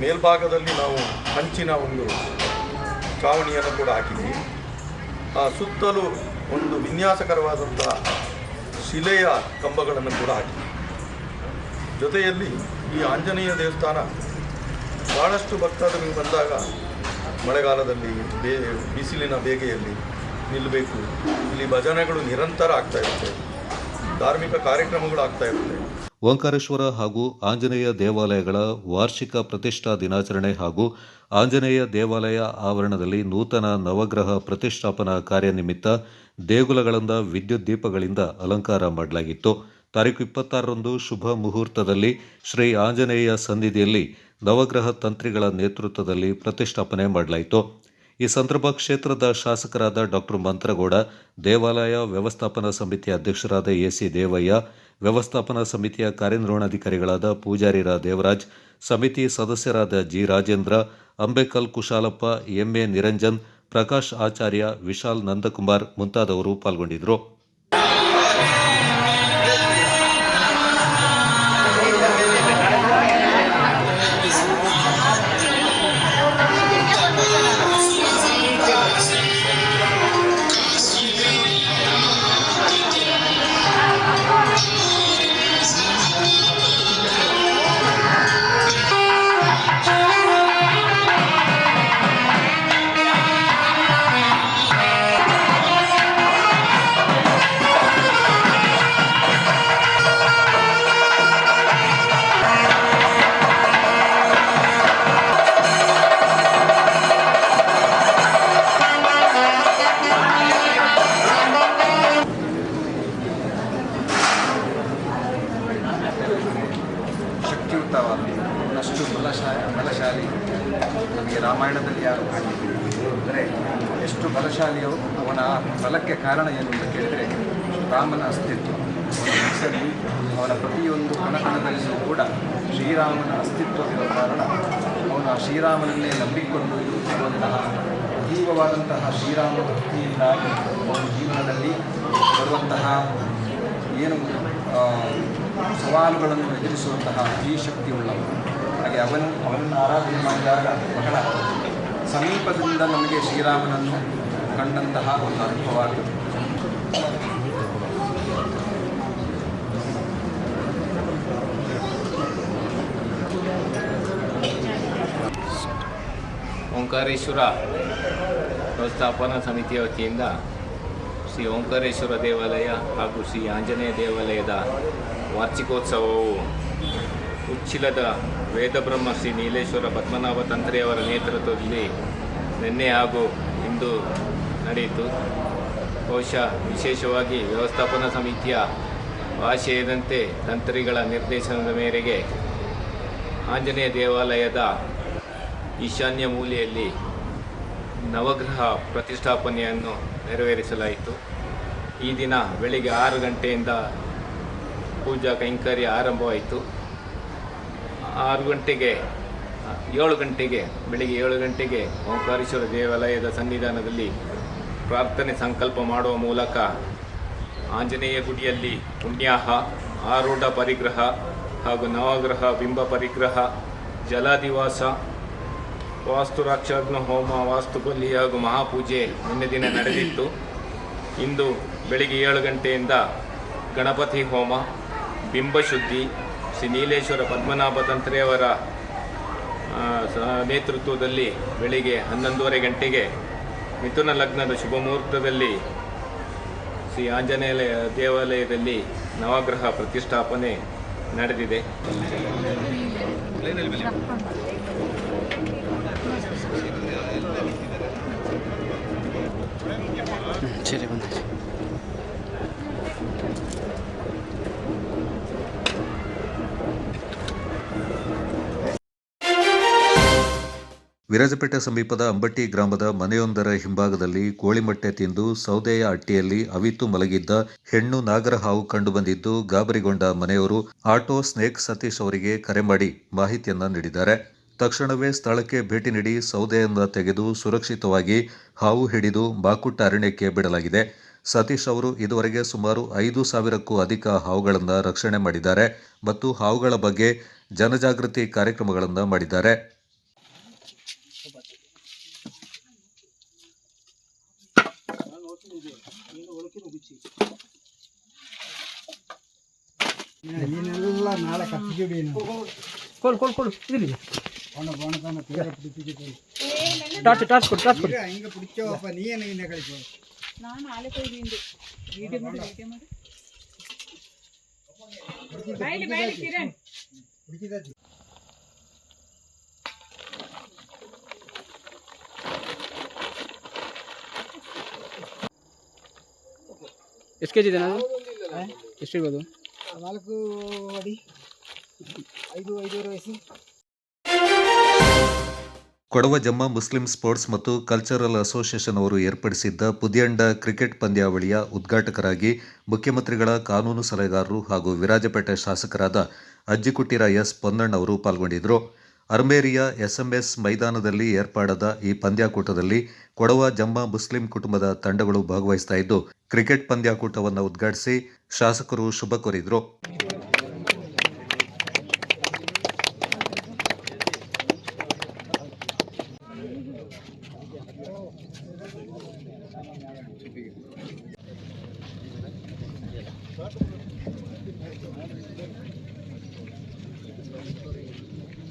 ಮೇಲ್ಭಾಗದಲ್ಲಿ ನಾವು ಹಂಚಿನ ಒಂದು ಚಾವಣಿಯನ್ನು ಕೂಡ ಹಾಕಿದ್ದೀವಿ. ಆ ಸುತ್ತಲೂ ಒಂದು ವಿನ್ಯಾಸಕರವಾದಂಥ ಶಿಲೆಯ ಕಂಬಗಳನ್ನು ಕೂಡ ಹಾಕಿದ್ದೀವಿ. ಜೊತೆಯಲ್ಲಿ ಈ ಆಂಜನೇಯ ದೇವಸ್ಥಾನ ಭಾಳಷ್ಟು ಭಕ್ತಾದಿಗಳು ಬಂದಾಗ ಮಳೆಗಾಲದಲ್ಲಿ ಬಿಸಿಲಿನ ಬೇಗೆಯಲ್ಲಿ ನಿಲ್ಲಬೇಕು. ಇಲ್ಲಿ ಭಜನೆಗಳು ನಿರಂತರ ಆಗ್ತಾ ಇರುತ್ತೆ, ಧಾರ್ಮಿಕ ಕಾರ್ಯಕ್ರಮಗಳು ಆಗ್ತಾ ಇರುತ್ತೆ. ಓಂಕಾರೇಶ್ವರ ಹಾಗೂ ಆಂಜನೇಯ ದೇವಾಲಯಗಳ ವಾರ್ಷಿಕ ಪ್ರತಿಷ್ಠಾ ದಿನಾಚರಣೆ ಹಾಗೂ ಆಂಜನೇಯ ದೇವಾಲಯ ಆವರಣದಲ್ಲಿ ನೂತನ ನವಗ್ರಹ ಪ್ರತಿಷ್ಠಾಪನಾ ಕಾರ್ಯ ನಿಮಿತ್ತ ದೇಗುಲಗಳಿಂದ ವಿದ್ಯುತ್ ದೀಪಗಳಿಂದ ಅಲಂಕಾರ ಮಾಡಲಾಗಿತ್ತು. ತಾರೀಖು 26ರಂದು ಶುಭ ಮುಹೂರ್ತದಲ್ಲಿ ಶ್ರೀ ಆಂಜನೇಯ ಸನ್ನಿಧಿಯಲ್ಲಿ ನವಗ್ರಹ ತಂತ್ರಿಗಳ ನೇತೃತ್ವದಲ್ಲಿ ಪ್ರತಿಷ್ಠಾಪನೆ ಮಾಡಲಾಯಿತು. ಈ ಸಂದರ್ಭ ಕ್ಷೇತ್ರದ ಶಾಸಕರಾದ ಡಾಕ್ಟರ್ ಮಂತ್ರಗೌಡ, ದೇವಾಲಯ ವ್ಯವಸ್ಥಾಪನಾ ಸಮಿತಿಯ ಅಧ್ಯಕ್ಷರಾದ ಎಸಿ ದೇವಯ್ಯ, ವ್ಯವಸ್ಥಾಪನಾ ಸಮಿತಿಯ ಕಾರ್ಯನಿರ್ವಹಣಾಧಿಕಾರಿಗಳಾದ ಪೂಜಾರಿರ ದೇವರಾಜ್, ಸಮಿತಿ ಸದಸ್ಯರಾದ ಜಿ ರಾಜೇಂದ್ರ, ಅಂಬೇಕಲ್ ಕುಶಾಲಪ್ಪ, ಎಂಎ ನಿರಂಜನ್, ಪ್ರಕಾಶ್ ಆಚಾರ್ಯ, ವಿಶಾಲ್ ನಂದಕುಮಾರ್ ಮುಂತಾದವರು ಪಾಲ್ಗೊಂಡಿದ್ದರು. ಅಷ್ಟು ಬಲಶಾಲಿ ನಮಗೆ ರಾಮಾಯಣದಲ್ಲಿ ಯಾರು ಕಾಣಿದ್ದೀವಿ ಅಂದರೆ ಎಷ್ಟು ಬಲಶಾಲಿಯೋ ಅವನ ಬಲಕ್ಕೆ ಕಾರಣ ಏನು ಅಂತ ಕೇಳಿದರೆ ರಾಮನ ಅಸ್ತಿತ್ವ. ಅವನ ಮನಸ್ಸಲ್ಲಿ ಅವನ ಪ್ರತಿಯೊಂದು ಕಣಕಣದಲ್ಲಿಯೂ ಕೂಡ ಶ್ರೀರಾಮನ ಅಸ್ತಿತ್ವ ಇರುವ ಕಾರಣ ಅವನು ಆ ಶ್ರೀರಾಮನನ್ನೇ ನಂಬಿಕೊಂಡು ಇರುವಂತಹ ಅತೀವವಾದಂತಹ ಶ್ರೀರಾಮ ಭಕ್ತಿಯಿಂದಾಗಿ ಅವನ ಜೀವನದಲ್ಲಿ ಬರುವಂತಹ ಏನು ಸವಾಲುಗಳನ್ನು ಎದುರಿಸುವಂತಹ ಈ ಶಕ್ತಿಯುಳ್ಳವನು. ಹಾಗೆ ಅವನನ್ನು ಆರಾಧನೆ ಮಾಡಿದಾಗ ಬಹಳ ಸಮೀಪದಿಂದ ನಮಗೆ ಶ್ರೀರಾಮನನ್ನು ಕಂಡಂತಹ ಒಂದು ಅನುಭವವಾಗುತ್ತದೆ. ಓಂಕಾರೇಶ್ವರ ವ್ಯವಸ್ಥಾಪನಾ ಸಮಿತಿಯ ವತಿಯಿಂದ ಶ್ರೀ ಓಂಕಾರೇಶ್ವರ ದೇವಾಲಯ ಹಾಗೂ ಶ್ರೀ ಆಂಜನೇಯ ದೇವಾಲಯದ ವಾರ್ಷಿಕೋತ್ಸವವು ಉಚ್ಚಿಲದ ವೇದಬ್ರಹ್ಮ ಶ್ರೀ ನೀಲೇಶ್ವರ ಪದ್ಮನಾಭ ತಂತ್ರಿಯವರ ನೇತೃತ್ವದಲ್ಲಿ ನಿನ್ನೆ ಹಾಗೂ ಇಂದು ನಡೆಯಿತು. ಬಹುಶಃ ವಿಶೇಷವಾಗಿ ವ್ಯವಸ್ಥಾಪನಾ ಸಮಿತಿಯ ಆಶಯದಂತೆ ತಂತ್ರಿಗಳ ನಿರ್ದೇಶನದ ಮೇರೆಗೆ ಆಂಜನೇಯ ದೇವಾಲಯದ ಈಶಾನ್ಯ ಮೂಲೆಯಲ್ಲಿ ನವಗ್ರಹ ಪ್ರತಿಷ್ಠಾಪನೆಯನ್ನು ನೆರವೇರಿಸಲಾಯಿತು. ಈ ದಿನ ಬೆಳಿಗ್ಗೆ 6 ಗಂಟೆಯಿಂದ ಪೂಜಾ ಕೈಂಕರ್ಯ ಆರಂಭವಾಯಿತು. 7 ಗಂಟೆಗೆ ಬೆಳಿಗ್ಗೆ 7 ಗಂಟೆಗೆ ಓಂಕಾರೇಶ್ವರ ದೇವಾಲಯದ ಸನ್ನಿಧಾನದಲ್ಲಿ ಪ್ರಾರ್ಥನೆ ಸಂಕಲ್ಪ ಮಾಡುವ ಮೂಲಕ ಆಂಜನೇಯ ಗುಡಿಯಲ್ಲಿ ಪುಣ್ಯಾಹ, ಆರೂಢ ಪರಿಗ್ರಹ ಹಾಗೂ ನವಗ್ರಹ ಬಿಂಬ ಪರಿಗ್ರಹ, ಜಲಾದಿವಾಸ, ವಾಸ್ತುರಾಕ್ಷಾಗ್ನ ಹೋಮ, ವಾಸ್ತುಬಲಿ ಹಾಗೂ ಮಹಾಪೂಜೆ ನಿನ್ನೆ ದಿನ ನಡೆದಿತ್ತು. ಇಂದು ಬೆಳಿಗ್ಗೆ 7 ಗಂಟೆಯಿಂದ ಗಣಪತಿ ಹೋಮ, ಬಿಂಬಶುದ್ಧಿ, ಶ್ರೀ ನೀಲೇಶ್ವರ ಪದ್ಮನಾಭ ತಂತ್ರೆಯವರ ನೇತೃತ್ವದಲ್ಲಿ ಬೆಳಿಗ್ಗೆ 11:30 ಗಂಟೆಗೆ ಮಿಥುನ ಲಗ್ನದ ಶುಭ ಮುಹೂರ್ತದಲ್ಲಿ ಶ್ರೀ ಆಂಜನೇಯ ದೇವಾಲಯದಲ್ಲಿ ನವಗ್ರಹ ಪ್ರತಿಷ್ಠಾಪನೆ ನಡೆದಿದೆ. ವಿರಾಜಪೇಟೆ ಸಮೀಪದ ಅಂಬಟ್ಟಿ ಗ್ರಾಮದ ಮನೆಯೊಂದರ ಹಿಂಭಾಗದಲ್ಲಿ ಕೋಳಿಮಟ್ಟೆ ತಿಂದು ಸೌದೆಯ ಅಟ್ಟಿಯಲ್ಲಿ ಅವಿತು ಮಲಗಿದ್ದ ಹೆಣ್ಣು ನಾಗರ ಹಾವು ಕಂಡುಬಂದಿದ್ದು ಗಾಬರಿಗೊಂಡ ಮನೆಯವರು ಆಟೋ ಸ್ನೇಕ್ ಸತೀಶ್ ಅವರಿಗೆ ಕರೆ ಮಾಡಿ ಮಾಹಿತಿಯನ್ನ ನೀಡಿದ್ದಾರೆ. ತಕ್ಷಣವೇ ಸ್ಥಳಕ್ಕೆ ಭೇಟಿ ನೀಡಿ ಸೌದೆಯಿಂದ ತೆಗೆದು ಸುರಕ್ಷಿತವಾಗಿ ಹಾವು ಹಿಡಿದು ಬಾಕುಟ್ಟ ಅರಣ್ಯಕ್ಕೆ ಬಿಡಲಾಗಿದೆ. ಸತೀಶ್ ಅವರು ಇದುವರೆಗೆ ಸುಮಾರು 5,000ಕ್ಕೂ ಅಧಿಕ ಹಾವುಗಳನ್ನು ರಕ್ಷಣೆ ಮಾಡಿದ್ದಾರೆ ಮತ್ತು ಹಾವುಗಳ ಬಗ್ಗೆ ಜನಜಾಗೃತಿ ಕಾರ್ಯಕ್ರಮಗಳನ್ನು ಮಾಡಿದ್ದಾರೆ. ನಾಳೆ ಕತ್ತಿಗೆ ಹಿಂಗೆ பிடிச்சோப்ப நீ என்ன கழிப்போம் நான் நாளை போய் வீடியோ கிரண் பிடிச்சதாச்சு. ಎಷ್ಟು ಕೆಜಿ ಇದೆ? ನಾನು ಎಷ್ಟಿರ್ಬೋದು? 4 ಅಡಿ 5 ವಯಸ್ಸು. ಕೊಡವ ಜಮ್ಮ ಮುಸ್ಲಿಂ ಸ್ಪೋರ್ಟ್ಸ್ ಮತ್ತು ಕಲ್ಚರಲ್ ಅಸೋಸಿಯೇಷನ್ ಅವರು ಏರ್ಪಡಿಸಿದ್ದ ಪುದಿಯಂಡ ಕ್ರಿಕೆಟ್ ಪಂದ್ಯಾವಳಿಯ ಉದ್ಘಾಟಕರಾಗಿ ಮುಖ್ಯಮಂತ್ರಿಗಳ ಕಾನೂನು ಸಲಹೆಗಾರರು ಹಾಗೂ ವಿರಾಜಪೇಟೆ ಶಾಸಕರಾದ ಅಜ್ಜಿಕುಟ್ಟಿರ ಎಸ್ ಪೊನ್ನಣ್ಣ ಅವರು ಪಾಲ್ಗೊಂಡಿದ್ದರು. ಅರ್ಮೇರಿಯ SMS ಮೈದಾನದಲ್ಲಿ ಏರ್ಪಾಡಾದ ಈ ಪಂದ್ಯಾಕೂಟದಲ್ಲಿ ಕೊಡವ ಜಮ್ಮ ಮುಸ್ಲಿಂ ಕುಟುಂಬದ ತಂಡಗಳು ಭಾಗವಹಿಸ್ತಾ ಇದ್ದು, ಕ್ರಿಕೆಟ್ ಪಂದ್ಯಾಕೂಟವನ್ನು ಉದ್ಘಾಟಿಸಿ ಶಾಸಕರು ಶುಭ ಕೋರಿದರು.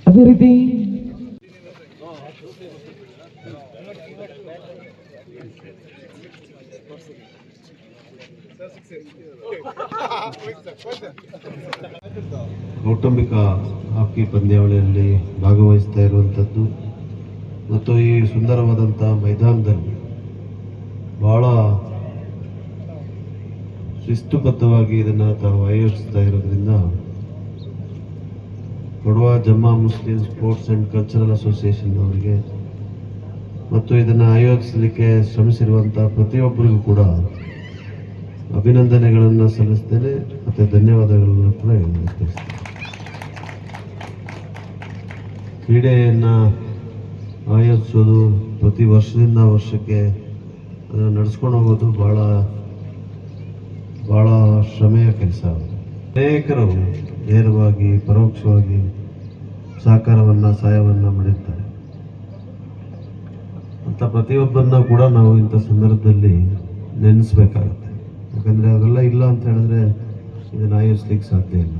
ಅದೇ ರೀತಿ ಕೌಟುಂಬಿಕ ಹಾಕಿ ಪಂದ್ಯಾವಳಿಯಲ್ಲಿ ಭಾಗವಹಿಸ್ತಾ ಇರುವಂಥದ್ದು ಮತ್ತು ಈ ಸುಂದರವಾದಂಥ ಮೈದಾನದಲ್ಲಿ ಬಹಳ ಶಿಸ್ತುಬದ್ಧವಾಗಿ ಇದನ್ನು ತಾವು ಆಯೋಜಿಸ್ತಾ ಇರೋದ್ರಿಂದ Kodava Jammu Muslim sports and cultural association ಅವರಿಗೆ ಮತ್ತು ಇದನ್ನು ಆಯೋಜಿಸಲಿಕ್ಕೆ ಶ್ರಮಿಸಿರುವಂಥ ಪ್ರತಿಯೊಬ್ಬರಿಗೂ ಕೂಡ ಅಭಿನಂದನೆಗಳನ್ನು ಸಲ್ಲಿಸ್ತೇನೆ ಮತ್ತು ಧನ್ಯವಾದಗಳನ್ನು ಕೂಡ ತಿಳಿಸ್ತೇನೆ. ಕ್ರೀಡೆಯನ್ನು ಆಯೋಜಿಸೋದು ಪ್ರತಿ ವರ್ಷದಿಂದ ವರ್ಷಕ್ಕೆ ಅದನ್ನು ನಡೆಸ್ಕೊಂಡು ಹೋಗೋದು ಭಾಳ ಶ್ರಮೆಯ ಕೆಲಸ. ಅನೇಕರು ನೇರವಾಗಿ ಪರೋಕ್ಷವಾಗಿ ಸಹಾಯವನ್ನು ಮಾಡಿರ್ತಾರೆ. ಅಂತ ಪ್ರತಿಯೊಬ್ಬರನ್ನ ಕೂಡ ನಾವು ಇಂಥ ಸಂದರ್ಭದಲ್ಲಿ ನೆನೆಸ್ಬೇಕಾಗತ್ತೆ. ಯಾಕಂದರೆ ಅವೆಲ್ಲ ಇಲ್ಲ ಅಂತ ಹೇಳಿದ್ರೆ ಇದನ್ನು ಆಯೋಜಿಸ್ಲಿಕ್ಕೆ ಸಾಧ್ಯ ಇಲ್ಲ.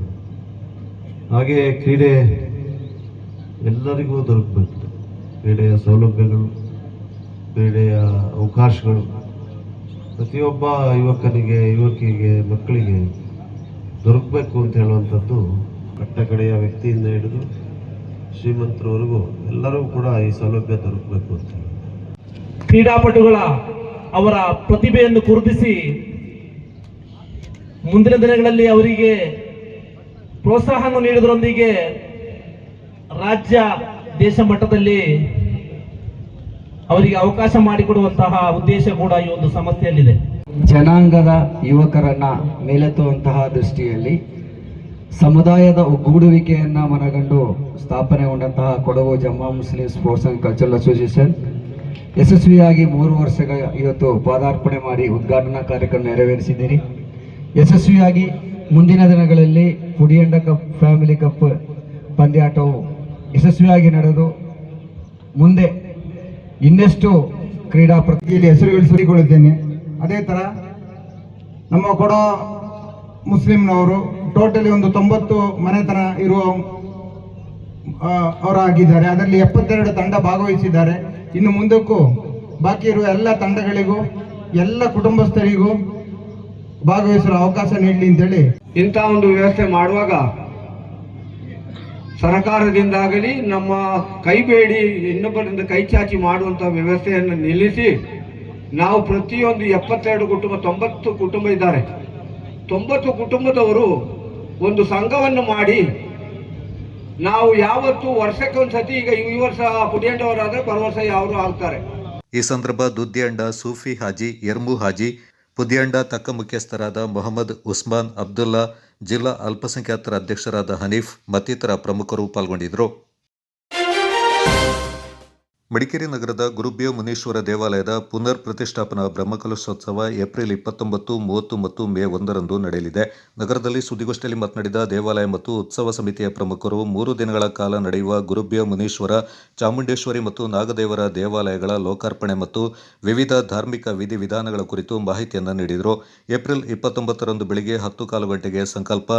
ಹಾಗೆ ಕ್ರೀಡೆ ಎಲ್ಲರಿಗೂ ದೊರಕಬೇಕು. ಕ್ರೀಡೆಯ ಸೌಲಭ್ಯಗಳು, ಕ್ರೀಡೆಯ ಅವಕಾಶಗಳು ಪ್ರತಿಯೊಬ್ಬ ಯುವಕನಿಗೆ, ಯುವಕಿಗೆ, ಮಕ್ಕಳಿಗೆ ದೊರಕಬೇಕು ಅಂತ ಹೇಳುವಂಥದ್ದು ಕಟ್ಟಕಡೆಯ ವ್ಯಕ್ತಿಯಿಂದ ಹಿಡಿದು ಶ್ರೀಮಂತರವರೆಗೂ ಎಲ್ಲರಿಗೂ ಕೂಡ ಈ ಸೌಲಭ್ಯ ದೊರಕಬೇಕು ಅಂತ ಹೇಳಿ ಕ್ರೀಡಾಪಟುಗಳ ಅವರ ಪ್ರತಿಭೆಯನ್ನು ಗುರುತಿಸಿ ಮುಂದಿನ ದಿನಗಳಲ್ಲಿ ಅವರಿಗೆ ಪ್ರೋತ್ಸಾಹವನ್ನು ನೀಡುವುದರೊಂದಿಗೆ ರಾಜ್ಯ ದೇಶ ಮಟ್ಟದಲ್ಲಿ ಅವರಿಗೆ ಅವಕಾಶ ಮಾಡಿಕೊಡುವಂತಹ ಉದ್ದೇಶ ಕೂಡ ಈ ಒಂದು ಸಂಸ್ಥೆಯಲ್ಲಿದೆ. ಜನಾಂಗದ ಯುವಕರನ್ನ ಮೇಲೆತ್ತುವಂತಹ ದೃಷ್ಟಿಯಲ್ಲಿ ಸಮುದಾಯದ ಒಗ್ಗೂಡುವಿಕೆಯನ್ನು ಮನಗಂಡು ಸ್ಥಾಪನೆಗೊಂಡಂತಹ Kodagu Jamma Muslim sports and cultural association ಯಶಸ್ವಿಯಾಗಿ 3 ವರ್ಷಗಳ ಇವತ್ತು ಪಾದಾರ್ಪಣೆ ಮಾಡಿ ಉದ್ಘಾಟನಾ ಕಾರ್ಯಕ್ರಮ ನೆರವೇರಿಸಿದ್ದೀರಿ. ಯಶಸ್ವಿಯಾಗಿ ಮುಂದಿನ ದಿನಗಳಲ್ಲಿ ಪುಡಿಯಂಡ ಕಪ್ ಫ್ಯಾಮಿಲಿ ಕಪ್ ಪಂದ್ಯಾಟವು ಯಶಸ್ವಿಯಾಗಿ ನಡೆದು ಮುಂದೆ ಇನ್ನೆಷ್ಟು ಕ್ರೀಡಾ ಪ್ರತಿಯಲ್ಲಿ ಹೆಸರುಗಳಿಸಿಕೊಳ್ಳುತ್ತೇನೆ. ಅದೇ ಥರ ನಮ್ಮ ಕೊಡ ಮುಸ್ಲಿಂನವರು ಟೋಟಲಿ ಒಂದು 90 ಮನೆತನ ಇರುವ ಅವರಾಗಿದ್ದಾರೆ. ಅದರಲ್ಲಿ 72 ತಂಡ ಭಾಗವಹಿಸಿದ್ದಾರೆ. ಇನ್ನು ಮುಂದಕ್ಕೂ ಬಾಕಿ ಇರುವ ಎಲ್ಲ ತಂಡಗಳಿಗೂ ಎಲ್ಲ ಕುಟುಂಬಸ್ಥರಿಗೂ ಭಾಗವಹಿಸಲು ಅವಕಾಶ ನೀಡಲಿ ಅಂತೇಳಿ ಇಂಥ ಒಂದು ವ್ಯವಸ್ಥೆ ಮಾಡುವಾಗ ಸರ್ಕಾರದಿಂದಾಗಲಿ ನಮ್ಮ ಕೈಬೇಡಿ ಇನ್ನೊಬ್ಬರಿಂದ ಕೈ ಚಾಚಿ ಮಾಡುವಂಥ ವ್ಯವಸ್ಥೆಯನ್ನು ನಿಲ್ಲಿಸಿ ನಾವು ಪ್ರತಿಯೊಂದು 72 ಕುಟುಂಬ 90 ಕುಟುಂಬ ಇದ್ದಾರೆ. 90 ಕುಟುಂಬದವರು ಒಂದು ಸಂಘವನ್ನು ಮಾಡಿ ನಾವು ಯಾವತ್ತು ವರ್ಷಕ್ಕೊಂದ್ಸತಿ ಈಗ ಈ ವರ್ಷ ಪುಡಿಯಂಡವರಾದರೆ ಬರುವ ವರ್ಷ ಯಾರು ಆಗ್ತಾರೆ. ಈ ಸಂದರ್ಭ ದುದ್ಯಂಡ ಸೂಫಿ ಹಾಜಿ, ಯರ್ಮು ಹಾಜಿ, ಪುದ್ಯಂಡ ತಕ್ಕ ಮುಖ್ಯಸ್ಥರಾದ ಮೊಹಮ್ಮದ್ ಉಸ್ಮಾನ್ ಅಬ್ದುಲ್ಲಾ, ಜಿಲ್ಲಾ ಅಲ್ಪಸಂಖ್ಯಾತರ ಅಧ್ಯಕ್ಷರಾದ ಹನೀಫ್ ಮತ್ತಿತರ ಪ್ರಮುಖರು ಪಾಲ್ಗೊಂಡಿದ್ದರು. ಮಡಿಕೇರಿ ನಗರದ ಗುರುಬ್ಯ ಮುನೀಶ್ವರ ದೇವಾಲಯದ ಪುನರ್ ಪ್ರತಿಷ್ಠಾಪನಾ ಬ್ರಹ್ಮಕಲಶೋತ್ಸವ ಏಪ್ರಿಲ್ 29, 30 ಮತ್ತು ಮೇ 1ರಂದು ನಡೆಯಲಿದೆ. ನಗರದಲ್ಲಿ ಸುದ್ದಿಗೋಷ್ಠಿಯಲ್ಲಿ ಮಾತನಾಡಿದ ದೇವಾಲಯ ಮತ್ತು ಉತ್ಸವ ಸಮಿತಿಯ ಪ್ರಮುಖರು 3 ದಿನಗಳ ಕಾಲ ನಡೆಯುವ ಗುರುಬ್ಯ ಮುನೀಶ್ವರ, ಚಾಮುಂಡೇಶ್ವರಿ ಮತ್ತು ನಾಗದೇವರ ದೇವಾಲಯಗಳ ಲೋಕಾರ್ಪಣೆ ಮತ್ತು ವಿವಿಧ ಧಾರ್ಮಿಕ ವಿಧಿವಿಧಾನಗಳ ಕುರಿತು ಮಾಹಿತಿಯನ್ನು ನೀಡಿದರು. ಏಪ್ರಿಲ್ 29ರಂದು ಬೆಳಿಗ್ಗೆ 10:15 ಗಂಟೆಗೆ ಸಂಕಲ್ಪ,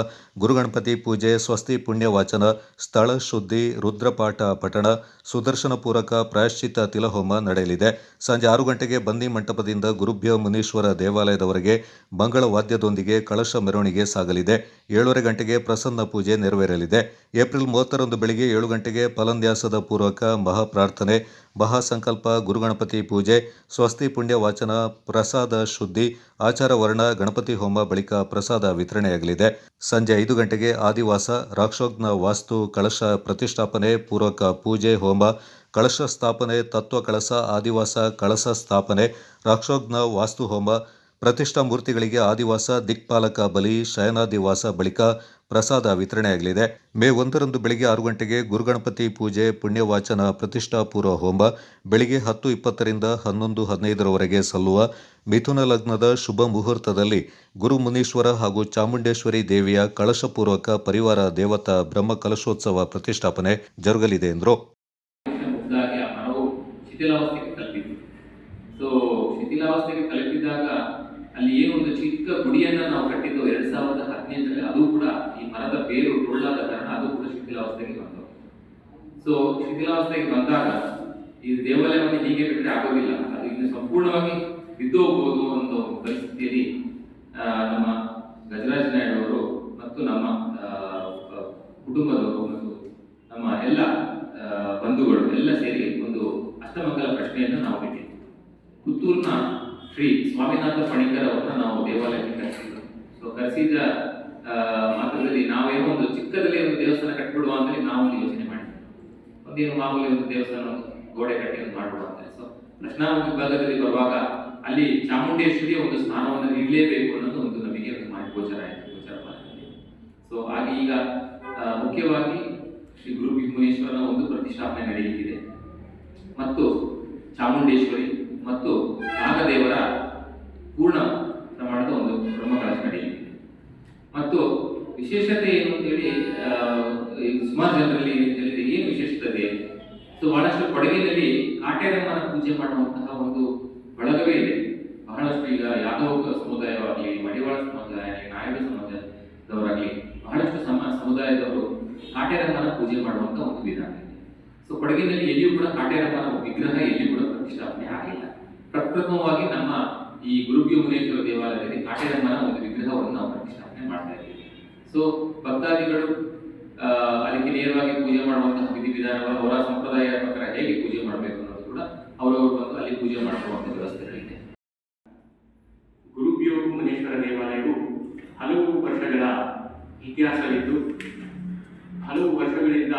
ಗುರುಗಣಪತಿ ಪೂಜೆ, ಸ್ವಸ್ತಿ ಪುಣ್ಯ ವಾಚನ, ಸ್ಥಳ ಶುದ್ಧಿ, ರುದ್ರಪಾಠ ಪಠಣ, ಸುದರ್ಶನ ಪೂರಕ ಪ್ರಾಯಶ್ಚಿತ್ತ ತಿಲಹೋಮ ನಡೆಯಲಿದೆ. ಸಂಜೆ 6 ಗಂಟೆಗೆ ಬನ್ನಿ ಮಂಟಪದಿಂದ ಗುರುಬ್ಯ ಮುನೀಶ್ವರ ದೇವಾಲಯದವರೆಗೆ ಮಂಗಳ ವಾದ್ಯದೊಂದಿಗೆ ಕಳಶ ಮೆರವಣಿಗೆ ಸಾಗಲಿದೆ. 7:30 ಗಂಟೆಗೆ ಪ್ರಸನ್ನ ಪೂಜೆ ನೆರವೇರಲಿದೆ. ಏಪ್ರಿಲ್ 30ರಂದು ಬೆಳಿಗ್ಗೆ 7 ಗಂಟೆಗೆ ಫಲನ್ಯಾಸದ ಪೂರ್ವಕ ಮಹಾಪ್ರಾರ್ಥನೆ, ಮಹಾಸಂಕಲ್ಪ, ಗುರುಗಣಪತಿ ಪೂಜೆ, ಸ್ವಸ್ತಿ ಪುಣ್ಯ ವಾಚನ, ಪ್ರಸಾದ ಶುದ್ಧಿ, ಆಚಾರ ವರ್ಣ, ಗಣಪತಿ ಹೋಮ ಬಳಿಕ ಪ್ರಸಾದ ವಿತರಣೆಯಾಗಲಿದೆ. ಸಂಜೆ 5 ಗಂಟೆಗೆ ಆದಿವಾಸ, ರಾಕ್ಷೋಗ್ನ ವಾಸ್ತು, ಕಳಶ ಪ್ರತಿಷ್ಠಾಪನೆ, ಪೂರ್ವಕ ಪೂಜೆ ಹೋಮ, ಕಳಶ ಸ್ಥಾಪನೆ, ತತ್ವ ಕಳಸ, ಆದಿವಾಸ ಕಳಸ ಸ್ಥಾಪನೆ, ರಾಕ್ಷೋಗ್ನ ವಾಸ್ತು ಹೋಮ, ಪ್ರತಿಷ್ಠಾ ಮೂರ್ತಿಗಳಿಗೆ ಆದಿವಾಸ ದಿಕ್ಪಾಲಕ ಬಲಿ, ಶಯನಾದಿವಾಸ ಬಳಿಕ ಪ್ರಸಾದ ವಿತರಣೆಯಾಗಲಿದೆ. ಮೇ 1ರಂದು ಬೆಳಿಗ್ಗೆ 6 ಗಂಟೆಗೆ ಗುರುಗಣಪತಿ ಪೂಜೆ, ಪುಣ್ಯವಾಚನ, ಪ್ರತಿಷ್ಠಾಪೂರ್ವ ಹೋಮ, ಬೆಳಿಗ್ಗೆ 10:20ರಿಂದ 11:15ರವರೆಗೆ ಸಲ್ಲುವ ಮಿಥುನ ಲಗ್ನದ ಶುಭ ಮುಹೂರ್ತದಲ್ಲಿ ಗುರು ಮುನೀಶ್ವರ ಹಾಗೂ ಚಾಮುಂಡೇಶ್ವರಿ ದೇವಿಯ ಕಳಶಪೂರ್ವಕ ಪರಿವಾರ ದೇವತಾ ಬ್ರಹ್ಮ ಕಲಶೋತ್ಸವ ಪ್ರತಿಷ್ಠಾಪನೆ ಜರುಗಲಿದೆ ಎಂದರು. ಶಿಥಿಲಾವಸ್ಥೆಗೆ ತಲುಪಿತ್ತು. ಸೊ ಶಿಥಿಲಾವಸ್ಥೆಗೆ ತಲುಪಿದಾಗ ಅಲ್ಲಿ ಏನು ಒಂದು ಚಿಕ್ಕ ಗುಡಿಯನ್ನು ನಾವು ಕಟ್ಟಿದ್ದು 2015ರಲ್ಲಿ, ಅದು ಕೂಡ ಈ ಮರದ ಬೇರು ಟೊಳ್ಳಾದ ಕಾರಣ ಅದು ಕೂಡ ಶಿಥಿಲಾವಸ್ಥೆಗೆ ಬಂತು. ಸೊ ಶಿಥಿಲಾವಸ್ಥೆಗೆ ಬಂದಾಗ ಈ ದೇವಾಲಯವನ್ನು ಹೀಗೆ ಬಿಟ್ಟರೆ ಆಗೋದಿಲ್ಲ, ಅದು ಇನ್ನು ಸಂಪೂರ್ಣವಾಗಿ ಬಿದ್ದು ಹೋಗ್ಬೋದು ಅನ್ನೋ ಪರಿಸ್ಥಿತಿಯಲ್ಲಿ ನಮ್ಮ ಗಜರಾಜ ನಾಯ್ಡು ಅವರು ಮತ್ತು ನಮ್ಮ ಕುಟುಂಬದವರು ಮತ್ತು ನಮ್ಮ ಎಲ್ಲ ಬಂಧುಗಳು ಎಲ್ಲ ಸೇರಿ ಒಂದು ಅಷ್ಟಮಂಗಲ ಪ್ರಶ್ನೆಯನ್ನು ನಾವು ಬಿಟ್ಟಿದ್ವಿ. ಪುತ್ತೂರಿನ ಶ್ರೀ ಸ್ವಾಮಿನಾಥ ಪಣಿಕರ್ ಅವರನ್ನ ನಾವು ದೇವಾಲಯಕ್ಕೆ ಕರೆಸಿದ್ರು. ಸೊ ಕರೆಸಿದ ಮಾತ್ರದಲ್ಲಿ ನಾವೇನೋ ಒಂದು ಚಿಕ್ಕದಲ್ಲಿ ಒಂದು ದೇವಸ್ಥಾನ ಕಟ್ಬಿಡುವ ಅಂತೇಳಿ ನಾವು ಒಂದು ಯೋಚನೆ ಮಾಡಿದ್ವಿ. ಒಂದೇನು ಮಾಮೂಲಿ ಒಂದು ದೇವಸ್ಥಾನ ಗೋಡೆ ಕಟ್ಟಿ ಒಂದು ಮಾಡ್ಬಿಡುವ ಅಂತ. ಸೊ ಪ್ರಶ್ನಾ ವಿಭಾಗದಲ್ಲಿ ಬರುವಾಗ ಅಲ್ಲಿ ಚಾಮುಂಡೇಶ್ವರಿಯ ಒಂದು ಸ್ಥಾನವನ್ನು ನೀಡಲೇಬೇಕು ಅನ್ನೋದು ಒಂದು ನಮಗೆ ಒಂದು ಗೋಚರ ಆಯಿತು. ಸೊ ಹಾಗೆ ಈಗ ಮುಖ್ಯವಾಗಿ ಶ್ರೀ ಗುರು ಭೀಮುನೇಶ್ವರನ ಒಂದು ಪ್ರತಿಷ್ಠಾಪನೆ ನಡೆಯಲಿದೆ ಮತ್ತು ಚಾಮುಂಡೇಶ್ವರಿ ಮತ್ತು ನಾಗದೇವರ ಪೂರ್ಣ ಪ್ರಮಾಣದ ಒಂದು ಬ್ರಹ್ಮಕಲಶ ನಡೆಯಲಿದೆ. ಮತ್ತು ವಿಶೇಷತೆ ಏನು ಅಂತೇಳಿ ಸುಮಾರು ಜನರಲ್ಲಿ ತಿಳಿದಿದೆ, ಏನು ವಿಶೇಷತೆ? ಸೊ ಬಹಳಷ್ಟು ಕೊಡಗಿನಲ್ಲಿ ಕಾಟೇರಮ್ಮನ ಪೂಜೆ ಮಾಡುವಂತಹ ಒಂದು ಬಳಗವೇ ಇದೆ. ಬಹಳಷ್ಟು ಈಗ ಯಾದವ ಸಮುದಾಯವಾಗಲಿ, ಮಡಿವಾಳ ಸಮುದಾಯ, ನಾಯ್ಡು ಸಮಾಜದವರಾಗಲಿ ಬಹಳಷ್ಟು ಸಮುದಾಯದವರು ಕಾಟೇರಮ್ಮನ ಪೂಜೆ ಮಾಡುವಂತ ಒಂದು ವಿಧಾನ ಇದೆ. ಸೊ ಕೊಡಗಿನಲ್ಲಿ ಎಲ್ಲಿಯೂ ಕೂಡ ಕಾಟೇರಮ್ಮನ ವಿಗ್ರಹ ಎಲ್ಲಿಯೂ ಕೂಡ ಪ್ರತಿಷ್ಠಾಪನೆ ಆಗಿಲ್ಲ. ಪ್ರಪ್ರಥಮವಾಗಿ ನಮ್ಮ ಈ ಗುರುಬ್ಯ ಮುನೇಶ್ವರ ದೇವಾಲಯದಲ್ಲಿ ಕಾಟೇರಮ್ಮನ ಒಂದು ವಿಗ್ರಹವನ್ನು ನಾವು ಪ್ರತಿಷ್ಠಾಪನೆ ಮಾಡ್ತಾ ಇದ್ದೀವಿ. ಸೊ ಭಕ್ತಾದಿಗಳು ಅದಕ್ಕೆ ನೇರವಾಗಿ ಪೂಜೆ ಮಾಡುವಂತಹ ವಿಧಿವಿಧಾನಗಳು ಅವರ ಸಂಪ್ರದಾಯ ಪ್ರಕಾರ ಹೇಗೆ ಪೂಜೆ ಮಾಡಬೇಕು ಅನ್ನೋದು ಕೂಡ ಅವರವರು ಬಂದು ಅಲ್ಲಿ ಪೂಜೆ ಮಾಡುವಂತ ವ್ಯವಸ್ಥೆಗಳಿದೆ. ಗುರುಬ್ಯ ಮುನೇಶ್ವರ ದೇವಾಲಯವು ಹಲವು ವರ್ಷಗಳ ಇತಿಹಾಸವಿದ್ದು ಹಲವು ವರ್ಷಗಳಿಂದ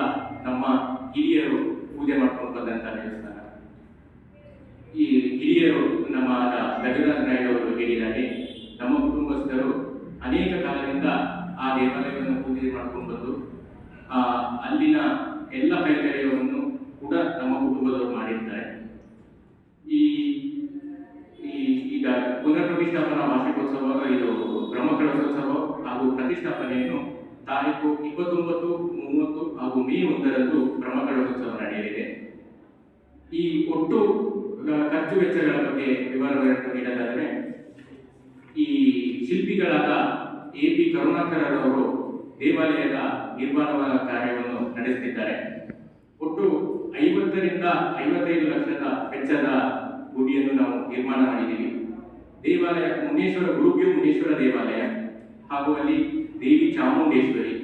ನಮ್ಮ ಹಿರಿಯರು ಪೂಜೆ ಮಾಡ್ಕೊಂಡು ಬಂದಂಥ ದೇವಸ್ಥಾನ. ಈ ಹಿರಿಯರು ನಮ್ಮ ಗಜರಾಜ ನಾಯ್ಡು ಅವರು ಹೇಳಿದಾಗೆ ನಮ್ಮ ಕುಟುಂಬಸ್ಥರು ಅನೇಕ ಕಾಲದಿಂದ ಆ ದೇವಾಲಯವನ್ನು ಪೂಜೆ ಮಾಡ್ಕೊಂಡು ಬಂದು ಅಲ್ಲಿನ ಎಲ್ಲ ಕೈಂಕರ್ಯವನ್ನು ಕೂಡ ನಮ್ಮ ಕುಟುಂಬದವರು ಮಾಡಿರ್ತಾರೆ. ಈಗ ಪುನರ್ ಪ್ರತಿಷ್ಠಾಪನಾ ವಾರ್ಷಿಕೋತ್ಸವ, ಇದು ಬ್ರಹ್ಮಕಲಶೋತ್ಸವ ಹಾಗೂ ಪ್ರತಿಷ್ಠಾಪನೆಯನ್ನು ತಾರೀಕು 29, 30 ಹಾಗೂ ಮೇ 1ರಂದು ಬ್ರಹ್ಮಕಲಶೋತ್ಸವ ನಡೆಯಲಿದೆ. ಈ ಒಟ್ಟು ಖರ್ಚು ವೆಚ್ಚಗಳ ಬಗ್ಗೆ ವಿವರವನ್ನು ನೀಡಲಾದರೆ, ಈ ಶಿಲ್ಪಿಗಳಾದ AP ಕರುಣಾಕರರವರು ದೇವಾಲಯದ ನಿರ್ಮಾಣ ಕಾರ್ಯವನ್ನು ನಡೆಸುತ್ತಿದ್ದಾರೆ. ಒಟ್ಟು 50 ರಿಂದ 55 ಲಕ್ಷದ ವೆಚ್ಚದ ಗುಡಿಯನ್ನು ನಾವು ನಿರ್ಮಾಣ ಮಾಡಿದ್ದೀವಿ. ದೇವಾಲಯ ಮುನೇಶ್ವರ ದೇವಾಲಯ ಹಾಗೂ ಅಲ್ಲಿ ದೇವಿ ಚಾಮುಂಡೇಶ್ವರಿ,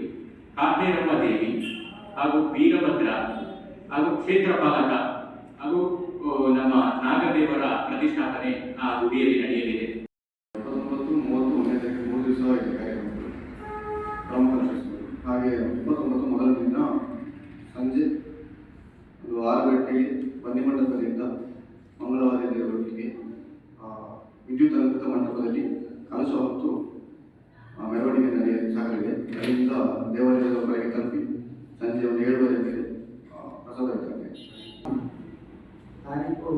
ಕಾತ್ನೇರಮ್ಮ ದೇವಿ ಹಾಗೂ ವೀರಭದ್ರ ಹಾಗೂ ಕ್ಷೇತ್ರಪಾಲಕ ಹಾಗೂ ನಮ್ಮ ನಾಗದೇವರ ಪ್ರತಿಷ್ಠಾಪನೆ ಆ ಗುಡಿಯಲ್ಲಿ ನಡೆಯಲಿದೆ. 29, 30, 3 ದಿವಸ ಇದೆ ಕಾರ್ಯಕ್ರಮಗಳು. ಬ್ರಹ್ಮಕಲಶೋತ್ಸವ ಹಾಗೆ 29 ಮೊದಲ ದಿನ ಸಂಜೆ 6 ಗಂಟೆಗೆ ಬನ್ನಿಮಂಟಪದಿಂದ ಮಂಗಳವಾರ ದೇವರೊಟ್ಟಿಗೆ ವಿದ್ಯುತ್ ಅಲಂಕೃತ ಮಂಟಪದಲ್ಲಿ ಕಲಶ ಹೊತ್ತು ಮೆರವಣಿಗೆ ಸಾಗಲಿದೆ. ಅಲ್ಲಿಂದ ದೇವಾಲಯದ ಹೊರಗೆ ತಲುಪಿ ಸಂಜೆ 7:30ಕ್ಕೆ ಪ್ರಸಾದ ವಿತರಣೆ. ತಾರೀಕು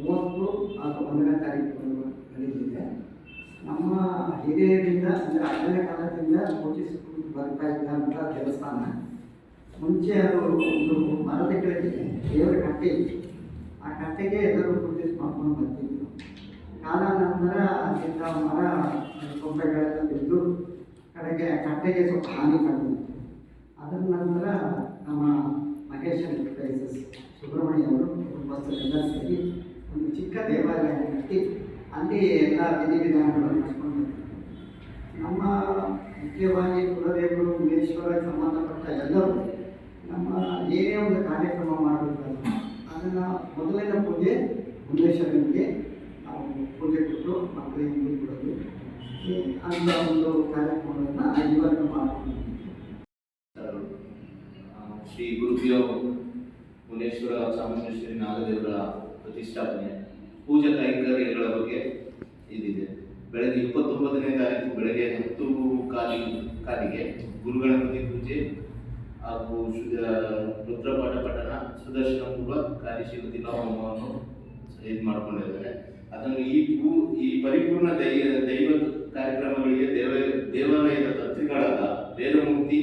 30 ಹಾಗೂ 1ನೇ ತಾರೀಕು ನಡೆಯಲಿದೆ. ನಮ್ಮ ಹಿರಿಯರಿಂದ ಅಂದರೆ ಹಳೆಯ ಕಾಲದಿಂದ ಪೂಜಿಸಿಕೊಂಡು ಬರ್ತಾ ಇದ್ದಂಥ ದೇವಸ್ಥಾನ. ಮುಂಚೆ ಅದು ಒಂದು ಮರದ ಕೆಳಗೆ ದೇವರ ಕಟ್ಟೆ ಇತ್ತು. ಆ ಕಟ್ಟೆಗೆ ಎಲ್ಲರೂ ಪೂಜೆ ಮಾಡ್ಕೊಂಡು ಬರ್ತಿದ್ರು. ಕಾಲಾನಂತರ ಅಲ್ಲಿಂದ ಮರ ಕೊಂಬೆಗಳೆಲ್ಲ ಬಿದ್ದು ಕಡೆಗೆ ಕಟ್ಟೆಗೆ ಸ್ವಲ್ಪ ಹಾನಿ ಕಂಡಿತ್ತು. ಅದರ ನಂತರ ನಮ್ಮ ಮಹೇಶ್ ಎಂಟರ್ಪ್ರೈಸಸ್ ಸುಬ್ರಹ್ಮಣ್ಯ ಅವರು ಕುಟುಂಬಸ್ಥರೆಲ್ಲ ಸೇರಿ ಒಂದು ಚಿಕ್ಕ ದೇವಾಲಯ ಕಟ್ಟಿ ಅಲ್ಲಿ ಎಲ್ಲ ವಿಧಿವಿಧಾನಗಳನ್ನು ನಡೆಸ್ಕೊಂಡು ನಮ್ಮ ಮುಖ್ಯವಾಗಿ ಕುಲದೇವರು ಮುನೇಶ್ವರ ಸಂಬಂಧಪಟ್ಟ ಎಲ್ಲರೂ ನಮ್ಮ ಏನೇ ಒಂದು ಕಾರ್ಯಕ್ರಮ ಮಾಡಬೇಕಾದ್ರೆ ಅದನ್ನು ಮೊದಲಿನ ಪೂಜೆ ಮುನೇಶ್ವರನಿಗೆ ನಾವು ಪೂಜೆ ಕೊಟ್ಟು ಮಕ್ಕಳಿಗೆ ಮುಗಿ ಕೊಡೋದು ಅಂತ ಒಂದು ಕಾರ್ಯಕ್ರಮವನ್ನು ಇವತ್ತು ಮಾಡಿಕೊಂಡಿದ್ದೀವಿ. ಶ್ರೀ ಗುರುಪಿಯೋ ಮುನೇಶ್ವರ ಚಾಮುಂಡೇಶ್ವರಿ ನಾಗದೇವರ ಪ್ರತಿಷ್ಠಾಪನೆ ಪೂಜಾ ಕೈಂಕರ್ಯಗಳ ಬಗ್ಗೆ ಇದಿದೆ. ಬೆಳಗ್ಗೆ 29ನೇ ತಾರೀಕು ಬೆಳಗ್ಗೆ 10:15 ಗುರುಗಣಪತಿ ಪೂಜೆ ಹಾಗೂ ರುದ್ರಪಾಠ ಪಠಣ, ಸುದರ್ಶನ ಪೂರ್ವ ಕಾರ್ಯಶೀಲ ಹೋಮವನ್ನು ಇದು ಮಾಡಿಕೊಂಡಿದ್ದಾರೆ. ಅದನ್ನು ಈ ಪರಿಪೂರ್ಣ ದೈವ ಕಾರ್ಯಕ್ರಮಗಳಿಗೆ ದೇವಾಲಯದ ತಂತ್ರಿಗಳಾದ ವೇದಮೂರ್ತಿ